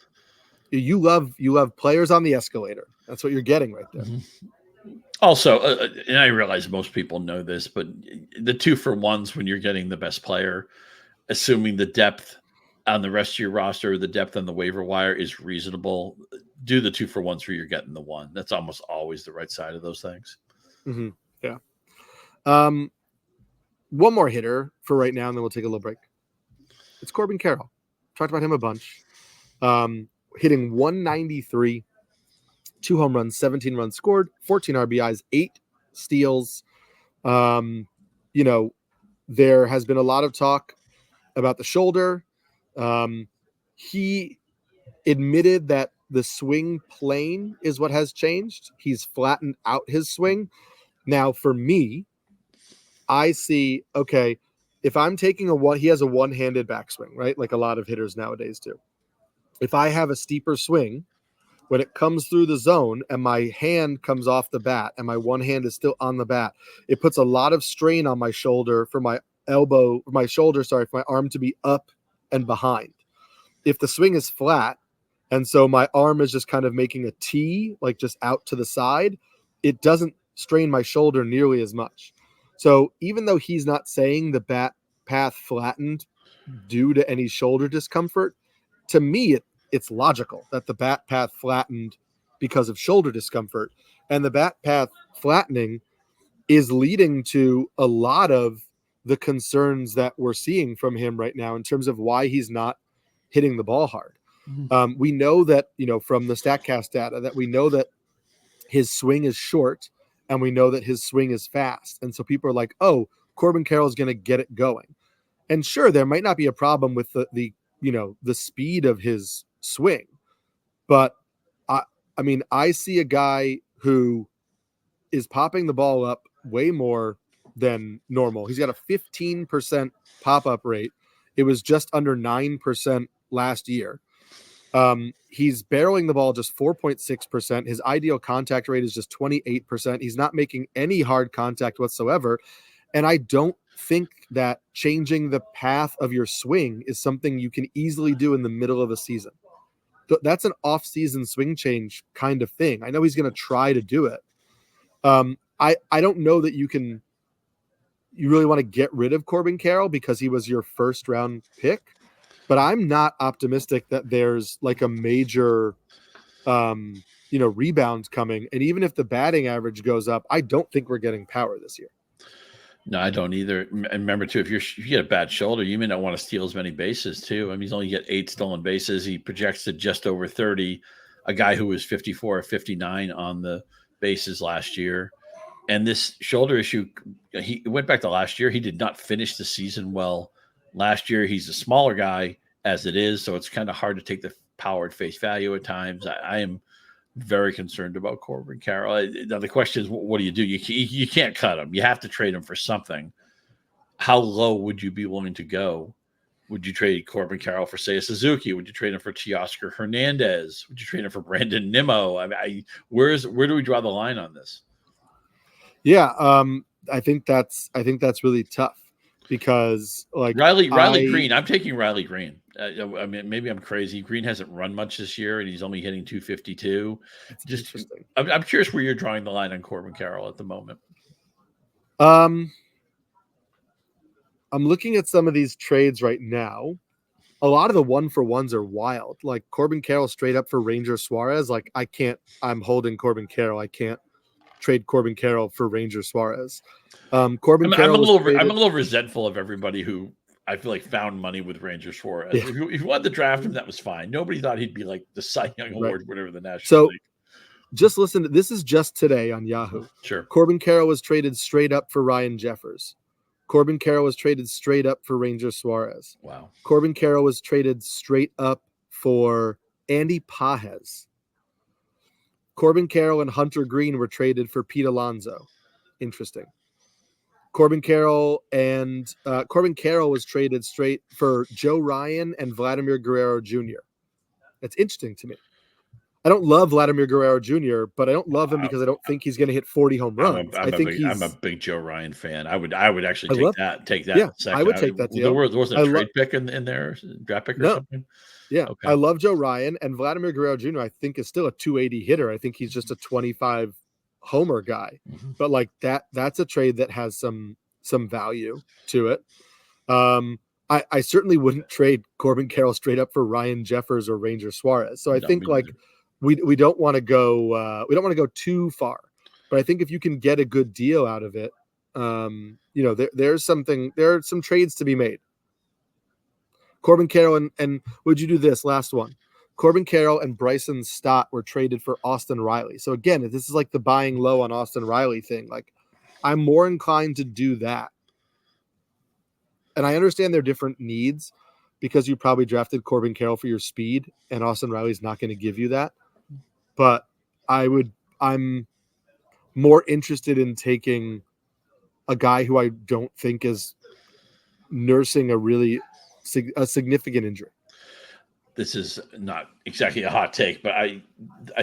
You love players on the escalator. That's what you're getting right there. Also, and I realize most people know this, but the 2-for-1s when you're getting the best player, assuming the depth on the rest of your roster, the depth on the waiver wire is reasonable, do the 2-for-1s where you're getting the one. That's almost always the right side of those things. Mm-hmm. Yeah. One more hitter for right now, and then we'll take a little break. It's Corbin Carroll. Talked about him a bunch. Hitting 193, 2 home runs, 17 runs scored, 14 RBIs, 8 steals. There has been a lot of talk about the shoulder. He admitted that the swing plane is what has changed. He's flattened out his swing. Now, for me, I see, okay, if I'm taking he has a one-handed backswing, right? Like a lot of hitters nowadays do. If I have a steeper swing, when it comes through the zone and my hand comes off the bat and my one hand is still on the bat, it puts a lot of strain on my shoulder for my for my arm to be up and behind. If the swing is flat, and so my arm is just kind of making a T, like just out to the side, it doesn't strain my shoulder nearly as much. So even though he's not saying the bat path flattened due to any shoulder discomfort, to me, it's logical that the bat path flattened because of shoulder discomfort. And the bat path flattening is leading to a lot of the concerns that we're seeing from him right now in terms of why he's not hitting the ball hard. We know that, from the Statcast data, that we know that his swing is short and we know that his swing is fast. And so people are like, oh, Corbin Carroll is going to get it going. And sure, there might not be a problem with the speed of his swing, but I see a guy who is popping the ball up way more than normal. He's got a 15% pop-up rate. It was just under 9% last year. He's barreling the ball just 4.6%. His ideal contact rate is just 28%. He's not making any hard contact whatsoever. And I don't think that changing the path of your swing is something you can easily do in the middle of a season. That's an off-season swing change kind of thing. I know he's going to try to do it. I don't know that you really want to get rid of Corbin Carroll because he was your first round pick, but I'm not optimistic that there's like a major, rebound coming. And even if the batting average goes up, I don't think we're getting power this year. No, I don't either. And remember too, if you get a bad shoulder, you may not want to steal as many bases too. I mean, he's only get 8 stolen bases. He projects to just over 30, a guy who was 54 or 59 on the bases last year. And this shoulder issue, he went back to last year. He did not finish the season well last year. He's a smaller guy as it is, so it's kind of hard to take the power at face value at times. I am very concerned about Corbin Carroll. Now the question is, what do? You can't cut him. You have to trade him for something. How low would you be willing to go? Would you trade Corbin Carroll for, say, a Suzuki? Would you trade him for Teoscar Hernandez? Would you trade him for Brandon Nimmo? I mean, where do we draw the line on this? Yeah, I think that's really tough because like Riley Green. I'm taking Riley Green. I mean, maybe I'm crazy. Green hasn't run much this year, and he's only hitting 252. Just, I'm curious where you're drawing the line on Corbin Carroll at the moment. I'm looking at some of these trades right now. A lot of the 1-for-1s are wild. Like Corbin Carroll straight up for Ranger Suarez. Like I'm holding Corbin Carroll. I can't trade Corbin Carroll for Ranger Suarez. Corbin Carroll. I'm a little resentful of everybody who I feel like found money with Ranger Suarez. Yeah. If you wanted to draft him, that was fine. Nobody thought he'd be like the Cy Young Award, whatever the National League. Just listen. This is just today on Yahoo. Sure. Corbin Carroll was traded straight up for Ryan Jeffers. Corbin Carroll was traded straight up for Ranger Suarez. Wow. Corbin Carroll was traded straight up for Andy Pages. Corbin Carroll and Hunter Green were traded for Pete Alonso. Interesting. Corbin Carroll was traded straight for Joe Ryan and Vladimir Guerrero Jr. That's interesting to me. I don't love Vladimir Guerrero Jr., but I don't love him because I don't think he's going to hit 40 home runs. I'm a big Joe Ryan fan. I would actually take that. Yeah, second. I would take that deal. There wasn't a trade pick in there, draft pick or something. Yeah, okay. I love Joe Ryan, and Vladimir Guerrero Jr. I think is still a 280 hitter. I think he's just a 25 homer guy, but like that's a trade that has some value to it. I certainly wouldn't trade Corbin Carroll straight up for Ryan Jeffers or Ranger Suarez. So I think like we don't want to go too far, but I think if you can get a good deal out of it, there are some trades to be made. Corbin Carroll and would you do this last one? Corbin Carroll and Bryson Stott were traded for Austin Riley. So again, this is like the buying low on Austin Riley thing. Like I'm more inclined to do that. And I understand their different needs because you probably drafted Corbin Carroll for your speed and Austin Riley's not going to give you that. But I'm more interested in taking a guy who I don't think is nursing a significant injury. This is not exactly a hot take, but I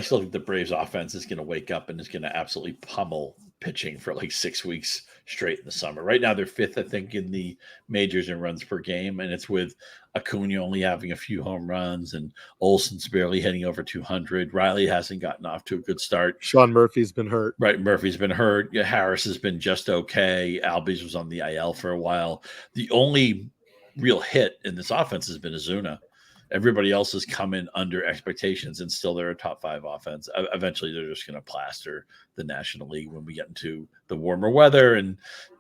still think the Braves offense is going to wake up and is going to absolutely pummel pitching for like 6 weeks straight in the summer. Right now, they're fifth, I think, in the majors in runs per game, and it's with Acuna only having a few home runs and Olson's barely hitting over 200. Riley hasn't gotten off to a good start. Sean Murphy's been hurt. Right, Murphy's been hurt. Yeah, Harris has been just okay. Albies was on the IL for a while. The only real hit in this offense has been Ozuna. Everybody else has come in under expectations, and still they're a top 5 offense. Eventually, they're just going to plaster the National League when we get into the warmer weather and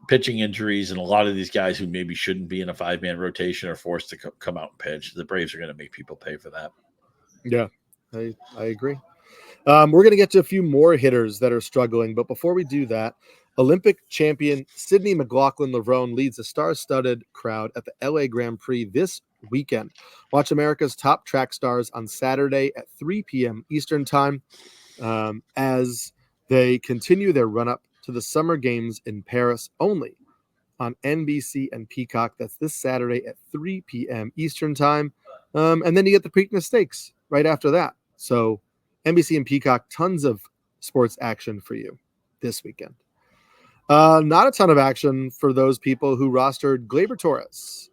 pitching injuries. And a lot of these guys who maybe shouldn't be in a 5-man rotation are forced to come out and pitch. The Braves are going to make people pay for that. Yeah, I agree. We're going to get to a few more hitters that are struggling. But before we do that, Olympic champion Sidney McLaughlin-Laverne leads a star-studded crowd at the LA Grand Prix this weekend. Watch America's top track stars on Saturday at 3 p.m. Eastern Time as they continue their run-up to the Summer Games in Paris only on NBC and Peacock. That's this Saturday at 3 p.m. Eastern Time. And then you get the Preakness Stakes right after that. So NBC and Peacock, tons of sports action for you this weekend. Not a ton of action for those people who rostered Gleyber Torres.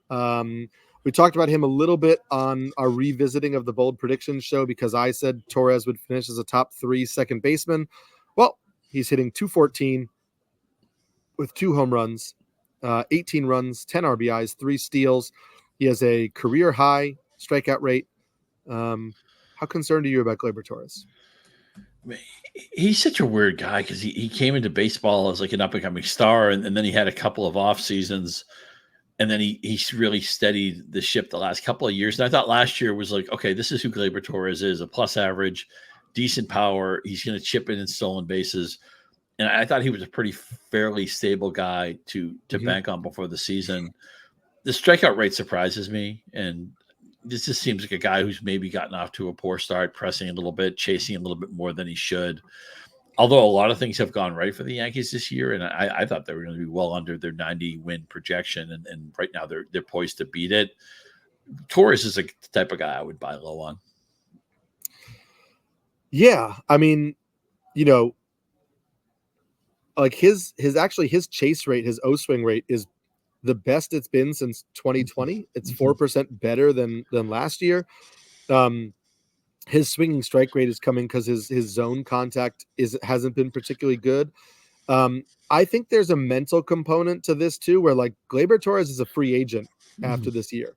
We talked about him a little bit on our revisiting of the Bold Predictions show because I said Torres would finish as a top 3 second baseman. Well, he's hitting .214 with 2 home runs, 18 runs, 10 RBIs, 3 steals. He has a career high strikeout rate. How concerned are you about Gleyber Torres? He's such a weird guy because he came into baseball as like an up-and-coming star, and then he had a couple of off seasons, and then he really steadied the ship the last couple of years. And I thought last year was like, okay, this is who Gleyber Torres is, a plus average, decent power. He's going to chip in stolen bases. And I thought he was a pretty fairly stable guy to bank on before the season. The strikeout rate surprises me, and this just seems like a guy who's maybe gotten off to a poor start, pressing a little bit, chasing a little bit more than he should. Although a lot of things have gone right for the Yankees this year, and I thought they were going to be well under their 90-win projection, and right now they're poised to beat it. Torres is the type of guy I would buy low on. Yeah, I mean, like his chase rate, his O-swing rate is the best it's been since 2020. It's 4% better than last year. His swinging strike rate is coming because his zone contact hasn't been particularly good. I think there's a mental component to this too, where like Gleyber Torres is a free agent after this year.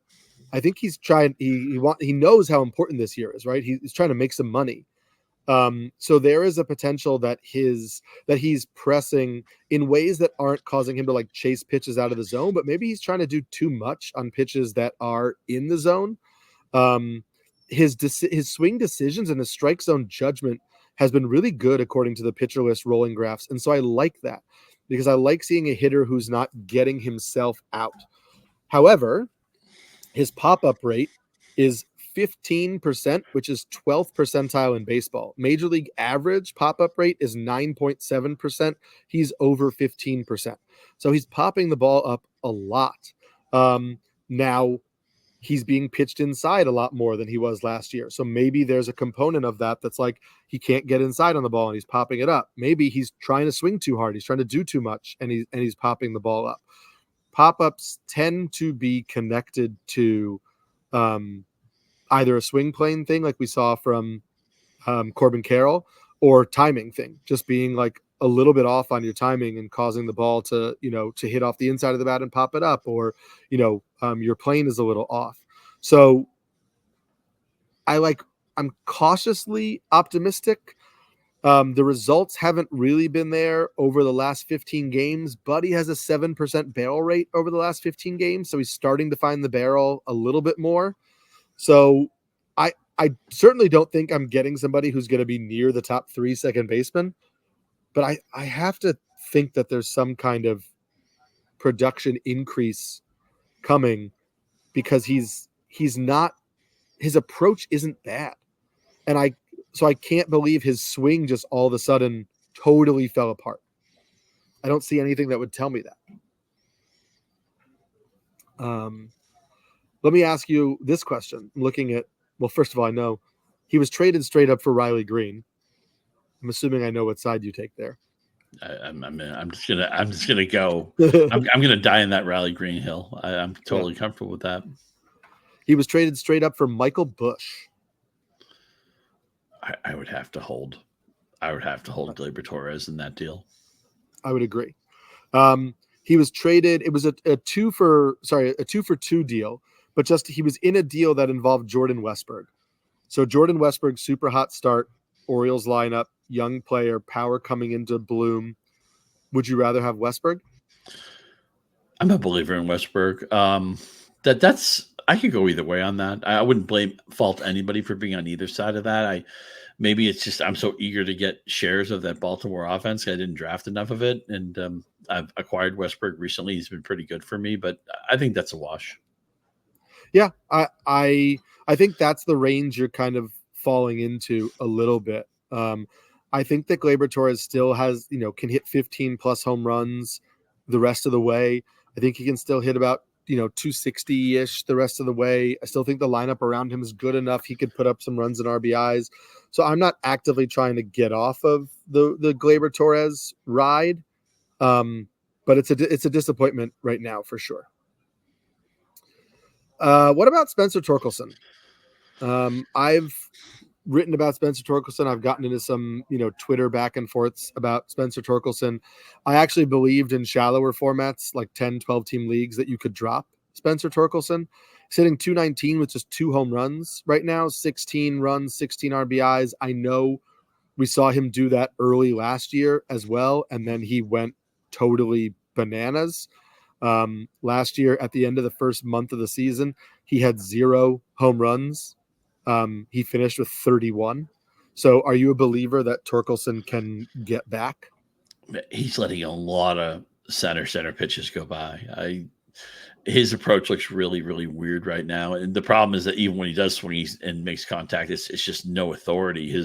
I think he's trying. He knows how important this year is, right? He's trying to make some money. So there is a potential that he's pressing in ways that aren't causing him to like chase pitches out of the zone, but maybe he's trying to do too much on pitches that are in the zone. His swing decisions and his strike zone judgment has been really good according to the pitcher list rolling graphs. And so I like that because I like seeing a hitter who's not getting himself out. However, his pop-up rate is 15%, which is 12th percentile in baseball. Major League average pop-up rate is 9.7%. He's over 15%. So he's popping the ball up a lot. Now, he's being pitched inside a lot more than he was last year. So maybe there's a component of that that's like he can't get inside on the ball and he's popping it up. Maybe he's trying to swing too hard. He's trying to do too much and he's popping the ball up. Pop-ups tend to be connected to either a swing plane thing like we saw from Corbin Carroll or timing thing, just being like a little bit off on your timing and causing the ball to hit off the inside of the bat and pop it up, or, your plane is a little off. So I'm cautiously optimistic. The results haven't really been there over the last 15 games, but he has a 7% barrel rate over the last 15 games. So he's starting to find the barrel a little bit more. So I certainly don't think I'm getting somebody who's going to be near the top 3 second baseman, but I have to think that there's some kind of production increase coming because his approach isn't bad. And I can't believe his swing just all of a sudden totally fell apart. I don't see anything that would tell me that. Let me ask you this question. I'm looking at, well, first of all, I know he was traded straight up for Riley Green. I'm assuming I know what side you take there. I'm just gonna go. I'm gonna die in that Riley Green hill. I'm totally comfortable with that. He was traded straight up for Michael Busch. I would have to hold. Gleyber Torres in that deal. I would agree. He was traded. It was a 2 for 2 deal, but just he was in a deal that involved Jordan Westburg. So Jordan Westburg, super hot start, Orioles lineup, young player, power coming into bloom. Would you rather have Westburg? I'm a believer in Westburg. That's I could go either way on that. I wouldn't fault anybody for being on either side of that. Maybe it's just I'm so eager to get shares of that Baltimore offense. I didn't draft enough of it, and I've acquired Westburg recently. He's been pretty good for me, but I think that's a wash. Yeah, I think that's the range you're kind of falling into a little bit. I think that Gleyber Torres still has, can hit 15 plus home runs the rest of the way. I think he can still hit about 260-ish the rest of the way. I still think the lineup around him is good enough. He could put up some runs and RBIs. So I'm not actively trying to get off of the Gleyber Torres ride. But it's a disappointment right now for sure. What about Spencer Torkelson? I've written about Spencer Torkelson. I've gotten into some, Twitter back and forths about Spencer Torkelson. I actually believed in shallower formats, like 10, 12 team leagues, that you could drop Spencer Torkelson. He's hitting 219 with just 2 home runs right now, 16 runs, 16 RBIs. I know we saw him do that early last year as well, and then he went totally bananas. Last year, at the end of the first month of the season, he had 0 home runs. He finished with 31. So are you a believer that Torkelson can get back? He's letting a lot of center pitches go by. His approach looks really, really weird right now. And the problem is that even when he does swing and makes contact, it's just no authority.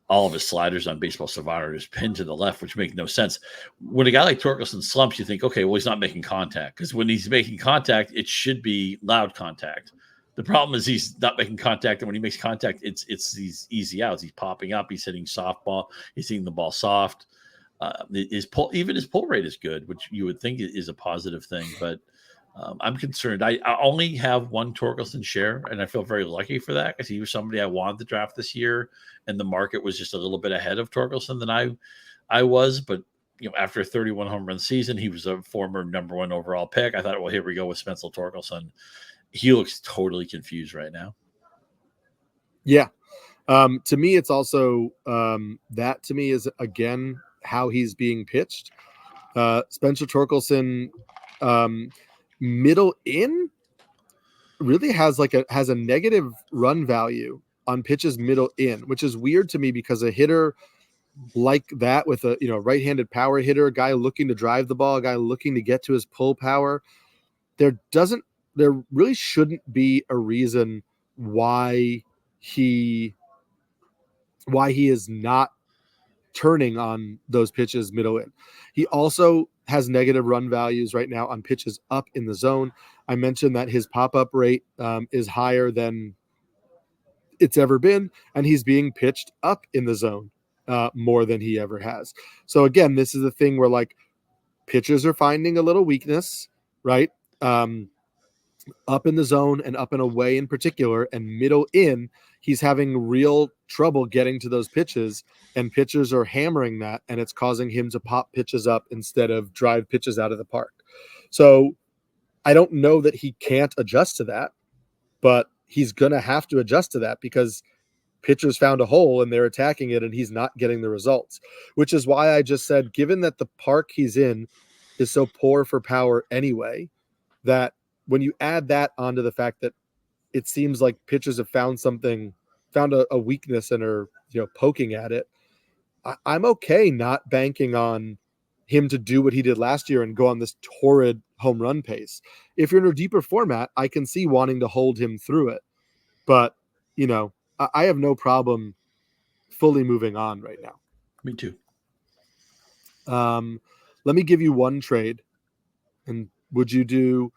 All of his sliders on Baseball Savant are just pinned to the left, which make no sense. When a guy like Torkelson slumps, you think, okay, well, he's not making contact. Because when he's making contact, it should be loud contact. The problem is he's not making contact, and when he makes contact, it's these easy outs. He's popping up. He's hitting softball. He's hitting the ball soft. His pull rate is good, which you would think is a positive thing. But I'm concerned. I only have one Torkelson share, and I feel very lucky for that because he was somebody I wanted to draft this year, and the market was just a little bit ahead of Torkelson than I was. But after a 31 home run season, he was a former number 1 overall pick. I thought, well, here we go with Spencer Torkelson. He looks totally confused right now. Yeah. To me, it's also that to me is, again, how he's being pitched. Spencer Torkelson, middle in, really has a negative run value on pitches middle in, which is weird to me because a hitter like that with a right-handed power hitter, a guy looking to drive the ball, a guy looking to get to his pull power, there really shouldn't be a reason why he is not turning on those pitches middle in. He also has negative run values right now on pitches up in the zone. I mentioned that his pop-up rate is higher than it's ever been, and he's being pitched up in the zone more than he ever has. So again, this is the thing where like pitchers are finding a little weakness, right? Up in the zone and up and away in particular, and middle in, he's having real trouble getting to those pitches, and pitchers are hammering that, and it's causing him to pop pitches up instead of drive pitches out of the park. So I don't know that he can't adjust to that, but he's going to have to adjust to that because pitchers found a hole and they're attacking it and he's not getting the results, which is why I just said, given that the park he's in is so poor for power anyway, that when you add that onto the fact that it seems like pitchers have found a weakness and are, poking at it, I'm okay not banking on him to do what he did last year and go on this torrid home run pace. If you're in a deeper format, I can see wanting to hold him through it. But, I have no problem fully moving on right now. Me too. Let me give you one trade. And would you do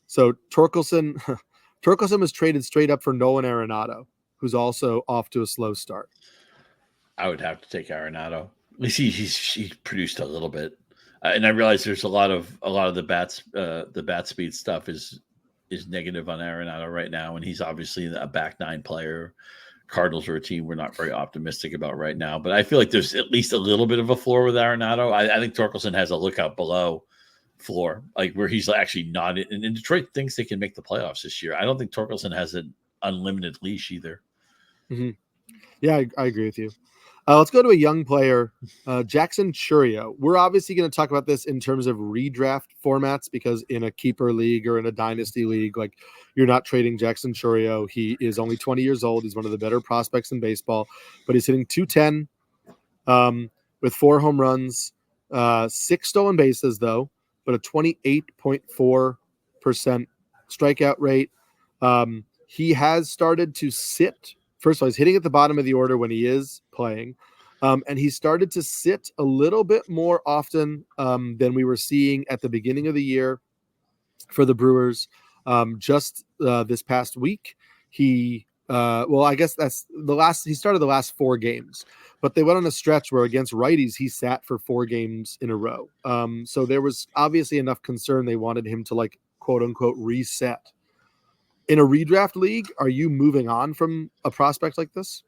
so? Torkelson was traded straight up for Nolan Arenado, who's also off to a slow start. I would have to take Arenado. At least he's produced a little bit, and I realize there's a lot of the bat speed stuff is negative on Arenado right now, and he's obviously a back nine player. Cardinals are a team we're not very optimistic about right now, but I feel like there's at least a little bit of a floor with Arenado. I think Torkelson has a lookout below floor, like where he's actually not in. And Detroit thinks they can make the playoffs this year. I don't think Torkelson has an unlimited leash either. Mm-hmm. Yeah, I agree with you. Let's go to a young player, Jackson Chourio. We're obviously going to talk about this in terms of redraft formats because in a keeper league or in a dynasty league, like you're not trading Jackson Chourio. He is only 20 years old. He's one of the better prospects in baseball, but he's hitting .210 with 4 home runs, 6 stolen bases though, but a 28.4% strikeout rate. He has started to sit. First of all, he's hitting at the bottom of the order when he is playing. And he started to sit a little bit more often than we were seeing at the beginning of the year for the Brewers. Just this past week, I guess that's he started the last 4 games, but they went on a stretch where against righties, he sat for 4 games in a row. So there was obviously enough concern. They wanted him to quote unquote reset. In a redraft league, are you moving on from a prospect like this?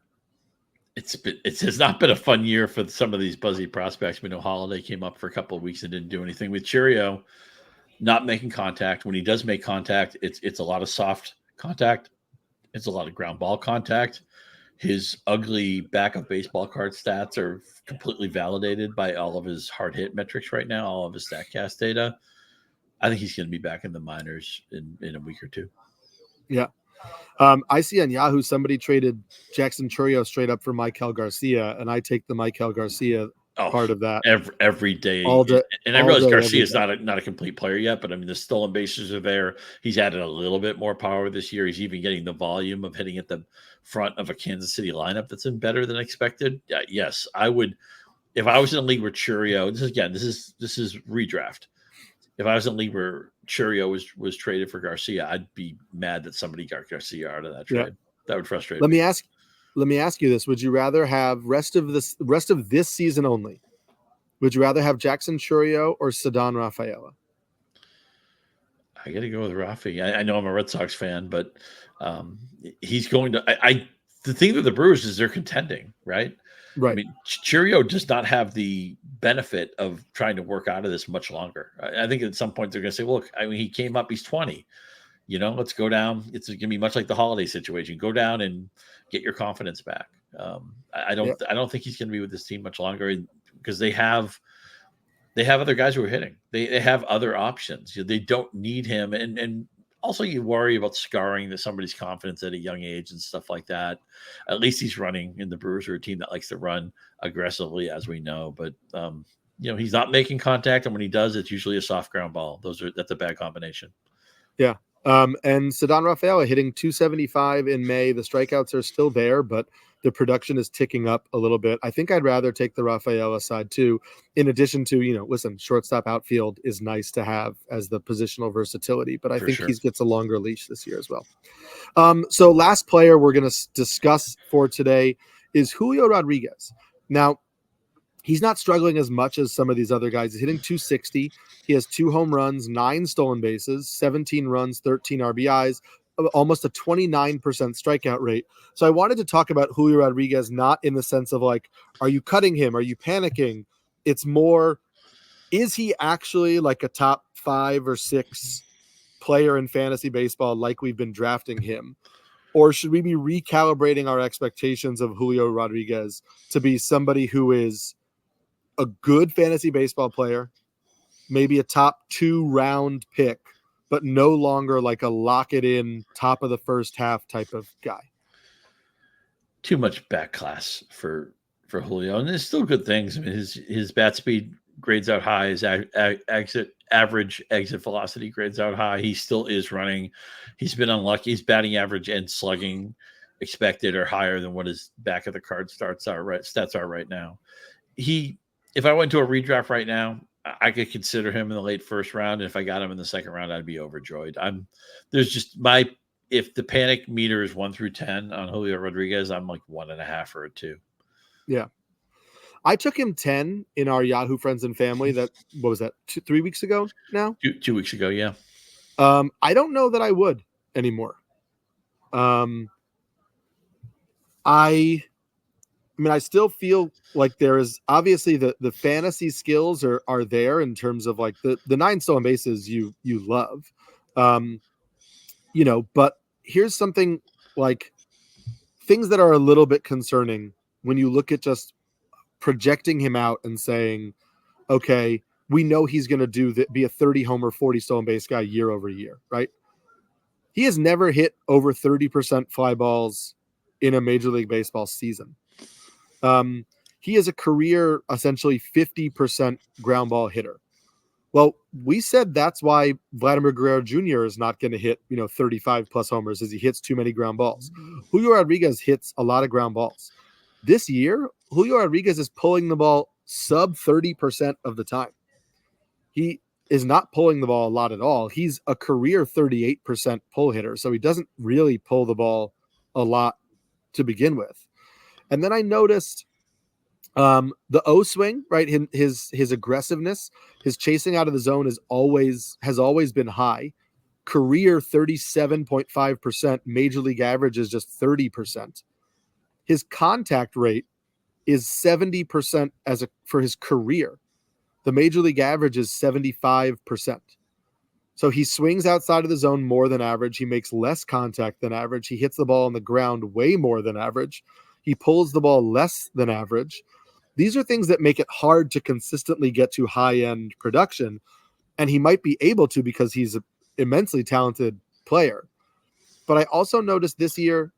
It's not been a fun year for some of these buzzy prospects. We know Holiday came up for a couple of weeks and didn't do anything. With Chourio not making contact, when he does make contact, it's a lot of soft contact. It's a lot of ground ball contact. His ugly back of baseball card stats are completely validated by all of his hard hit metrics right now, all of his Statcast data. I think he's going to be back in the minors in a week or two. Yeah. I see on Yahoo somebody traded Jackson Chourio straight up for Maikel Garcia, and I take the Maikel Garcia part of that every day. All day, and I realize Garcia is not a complete player yet, but I mean the stolen bases are there. He's added a little bit more power this year. He's even getting the volume of hitting at the front of a Kansas City lineup that's been better than expected. Yes, I would. If I was in a league where Chourio, this is redraft. If I was in a league where Chourio was traded for Garcia, I'd be mad that somebody got Garcia out of that trade. Yeah. That would frustrate me. Let me ask you this: would you rather have rest of this season only? Would you rather have Jackson Chourio or Ceddanne Rafaela? I got to go with Rafi. I know I'm a Red Sox fan, but he's going to. The thing with the Brewers is they're contending, right? Right. I mean, Chourio does not have the benefit of trying to work out of this much longer. I think at some point they're going to say, look, I mean, he came up, he's 20. Let's go down. It's going to be much like the Holiday situation. Go down and get your confidence back. I don't think he's going to be with this team much longer because they have other guys who are hitting. They have other options. They don't need him. And also you worry about scarring somebody's confidence at a young age and stuff like that. At least he's running, and the Brewers are a team that likes to run aggressively, as we know. But, he's not making contact, and when he does, it's usually a soft ground ball. That's a bad combination. Yeah. And Ceddanne Rafaela hitting 275 in May. The strikeouts are still there, but the production is ticking up a little bit. I think I'd rather take the Rafaela side too, in addition to, listen, shortstop outfield is nice to have as the positional versatility, but I think he gets a longer leash this year as well. So last player we're going to discuss for today is Julio Rodriguez. Now, he's not struggling as much as some of these other guys. He's hitting 260. He has 2 home runs, 9 stolen bases, 17 runs, 13 RBIs, almost a 29% strikeout rate. So I wanted to talk about Julio Rodriguez, not in the sense of like, are you cutting him? Are you panicking? It's more, is he actually like a top 5 or 6 player in fantasy baseball like we've been drafting him? Or should we be recalibrating our expectations of Julio Rodriguez to be somebody who is a good fantasy baseball player, maybe a top 2 round pick, but no longer like a lock it in top of the first half type of guy? Too much back class for Julio, and there's still good things. I mean, his bat speed grades out high, his average exit velocity grades out high. He still is running. He's been unlucky. His batting average and slugging expected are higher than what his back of the card stats are right now. If I went to a redraft right now, I could consider him in the late first round. And if I got him in the second round, I'd be overjoyed. If the panic meter is 1 through 10 on Julio Rodriguez, I'm like 1.5 or a 2. Yeah. I took him 10 in our Yahoo Friends and Family. What was that? 3 weeks ago now? 2 weeks ago. Yeah. I don't know that I would anymore. I still feel like there is obviously the fantasy skills are there in terms of like the 9 stolen bases you love, but here's something like things that are a little bit concerning when you look at just projecting him out and saying, okay, we know he's going to be a 30 homer, 40 stolen base guy year over year, right? He has never hit over 30% fly balls in a Major League Baseball season. He is a career, essentially 50% ground ball hitter. Well, we said that's why Vladimir Guerrero Jr. is not going to hit, 35 plus homers, as he hits too many ground balls. Julio Rodriguez hits a lot of ground balls. This year, Julio Rodriguez is pulling the ball sub 30% of the time. He is not pulling the ball a lot at all. He's a career 38% pull hitter, so he doesn't really pull the ball a lot to begin with. And then I noticed the O swing, right? His aggressiveness, his chasing out of the zone has always been high. Career 37.5%. Major league average is just 30%. His contact rate is 70% for his career. The major league average is 75%. So he swings outside of the zone more than average. He makes less contact than average. He hits the ball on the ground way more than average. He pulls the ball less than average. These are things that make it hard to consistently get to high-end production, and he might be able to because he's an immensely talented player. But I also noticed this year,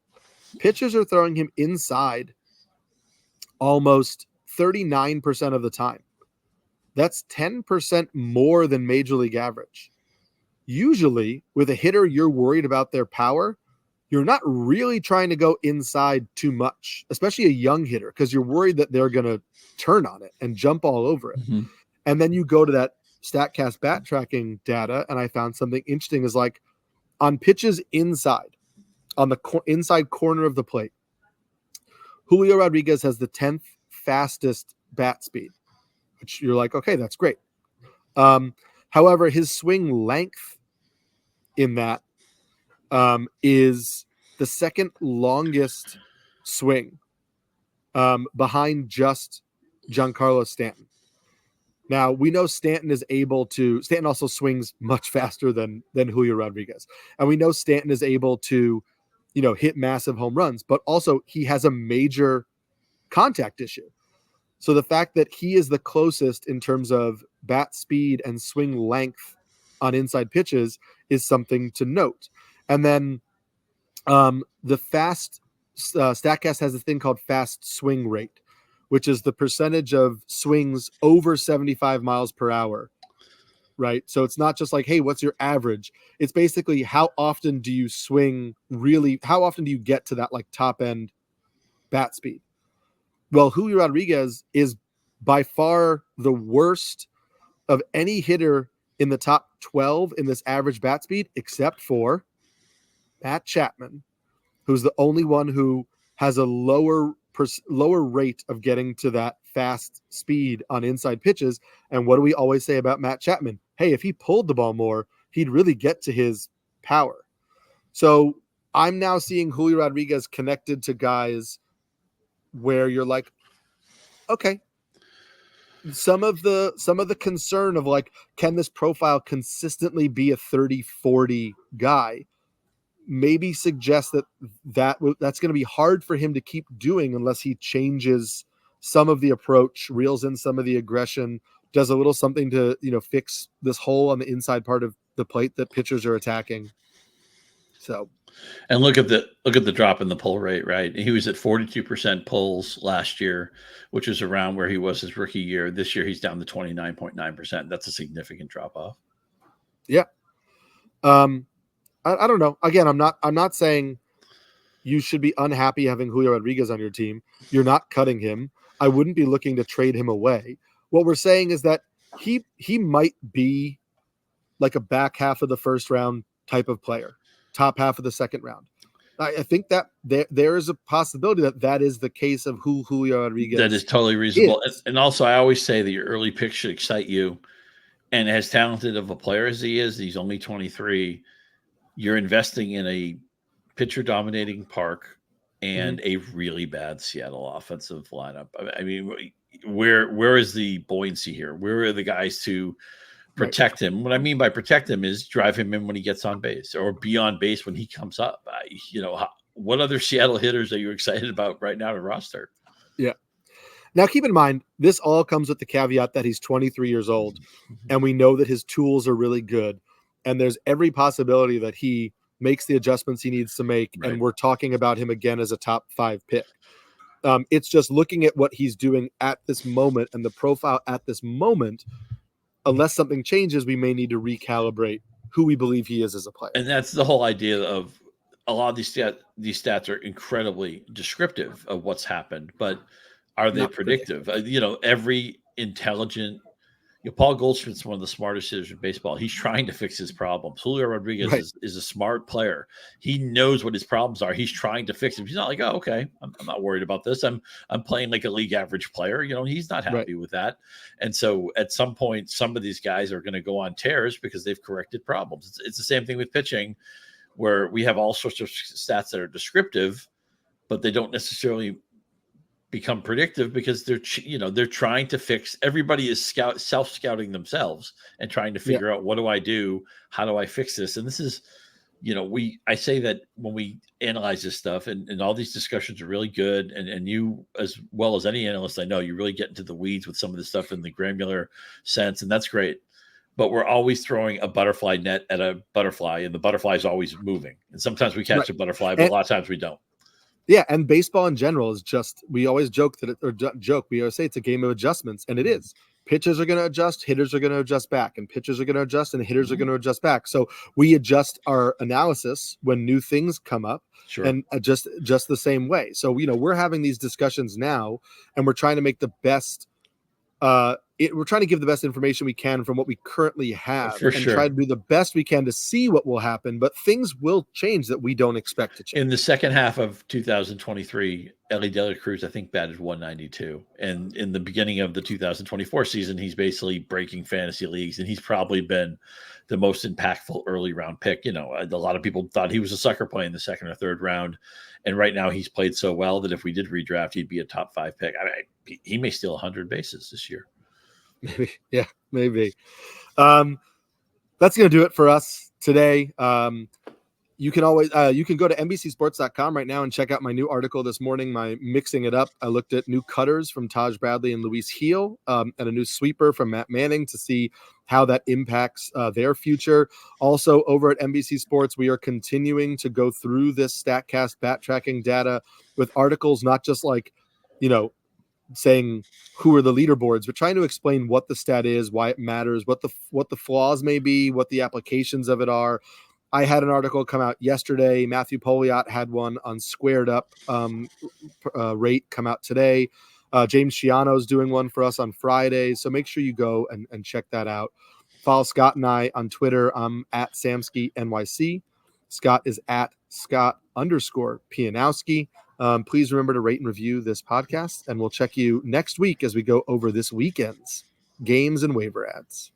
pitchers are throwing him inside almost 39% of the time. That's 10% more than major league average. Usually, with a hitter, you're worried about their power. You're not really trying to go inside too much, especially a young hitter, because you're worried that they're going to turn on it and jump all over it. Mm-hmm. And then you go to that Statcast bat tracking data, and I found something interesting is like on pitches inside, on the inside corner of the plate, Julio Rodriguez has the 10th fastest bat speed, which you're like, okay, that's great. However, his swing length in that is the second longest swing behind just Giancarlo Stanton. Now, we know Stanton also swings much faster than Julio Rodriguez. And we know Stanton is able to, hit massive home runs, but also he has a major contact issue. So the fact that he is the closest in terms of bat speed and swing length on inside pitches is something to note. And then the fast Statcast has a thing called fast swing rate, which is the percentage of swings over 75 miles per hour right? So it's not just like, hey, what's your average? It's basically how often do you swing really, how often do you get to that like top end bat speed? Well, Julio Rodriguez is by far the worst of any hitter in the top 12 in this average bat speed, except for Matt Chapman, who's the only one who has a lower rate of getting to that fast speed on inside pitches. And what do we always say about Matt Chapman? Hey, if he pulled the ball more, he'd really get to his power. So I'm now seeing Julio Rodriguez connected to guys where you're like, okay, some of the concern of like, can this profile consistently be a 30-40 guy? Maybe suggest that's going to be hard for him to keep doing unless he changes some of the approach, reels in some of the aggression, does a little something to, fix this hole on the inside part of the plate that pitchers are attacking. So, and look at the drop in the pull rate, right? He was at 42% pulls last year, which is around where he was his rookie year. This year he's down to 29.9%. That's a significant drop off. Yeah. I don't know. Again, I'm not saying you should be unhappy having Julio Rodriguez on your team. You're not cutting him. I wouldn't be looking to trade him away. What we're saying is that he might be like a back half of the first round type of player, top half of the second round. I think that there is a possibility that is the case of who Julio Rodriguez That is totally reasonable. is. And also, I always say that your early pick should excite you. And as talented of a player as he is, he's only 23. You're investing in a pitcher-dominating park and a really bad Seattle offensive lineup. I mean, where is the buoyancy here? Where are the guys to protect him? What I mean by protect him is drive him in when he gets on base or be on base when he comes up. What other Seattle hitters are you excited about right now to roster? Yeah. Now, keep in mind, this all comes with the caveat that he's 23 years old, and we know that his tools are really good. And there's every possibility that he makes the adjustments he needs to make. Right. And we're talking about him again as a top 5 pick. It's just looking at what he's doing at this moment and the profile at this moment. Unless something changes, we may need to recalibrate who we believe he is as a player. And that's the whole idea of a lot of these stats are incredibly descriptive of what's happened, but are they predictive? Every intelligent Paul Goldschmidt's one of the smartest hitters in baseball. He's trying to fix his problems. Julio Rodriguez is a smart player. He knows what his problems are. He's trying to fix them. He's not like, oh, okay, I'm not worried about this. I'm playing like a league average player. He's not happy with that. And so at some point, some of these guys are going to go on tears because they've corrected problems. It's the same thing with pitching, where we have all sorts of stats that are descriptive, but they don't necessarily become predictive because they're trying to fix. Everybody is self-scouting themselves and trying to figure out, what do I do? How do I fix this? And this is, I say that when we analyze this stuff and all these discussions are really good. And you, as well as any analyst I know, you really get into the weeds with some of the stuff in the granular sense. And that's great. But we're always throwing a butterfly net at a butterfly, and the butterfly is always moving. And sometimes we catch a butterfly, but a lot of times we don't. Yeah, and baseball in general is just, we always joke we always say it's a game of adjustments, and it is. Pitchers are going to adjust, hitters are going to adjust back, and pitchers are going to adjust, and hitters are going to adjust back. So we adjust our analysis when new things come up, and adjust just the same way. So, we're having these discussions now, and we're trying to make the best we're trying to give the best information we can from what we currently have try to do the best we can to see what will happen, but things will change that we don't expect to change. In the second half of 2023, Ellie De La Cruz, I think, batted 192. And in the beginning of the 2024 season, he's basically breaking fantasy leagues, and he's probably been the most impactful early round pick. A lot of people thought he was a sucker play in the second or third round. And right now he's played so well that if we did redraft, he'd be a top 5 pick. He may steal 100 bases this year. Maybe. Yeah, maybe. That's going to do it for us today. You can always you can go to NBCsports.com right now and check out my new article this morning, my Mixing It Up. I looked at new cutters from Taj Bradley and Luis Heel, and a new sweeper from Matt Manning to see how that impacts their future. Also, over at NBC Sports, we are continuing to go through this Statcast bat tracking data with articles, not just like, saying who are the leaderboards, but trying to explain what the stat is, why it matters, what the flaws may be, what the applications of it are. I had an article come out yesterday. Matthew Poliot had one on squared up rate come out today. James Shiano's doing one for us on Friday. So make sure you go and check that out. Follow Scott and I on Twitter. I'm at Samski NYC. Scott is at Scott_Pianowski. Please remember to rate and review this podcast, and we'll check you next week as we go over this weekend's games and waiver ads.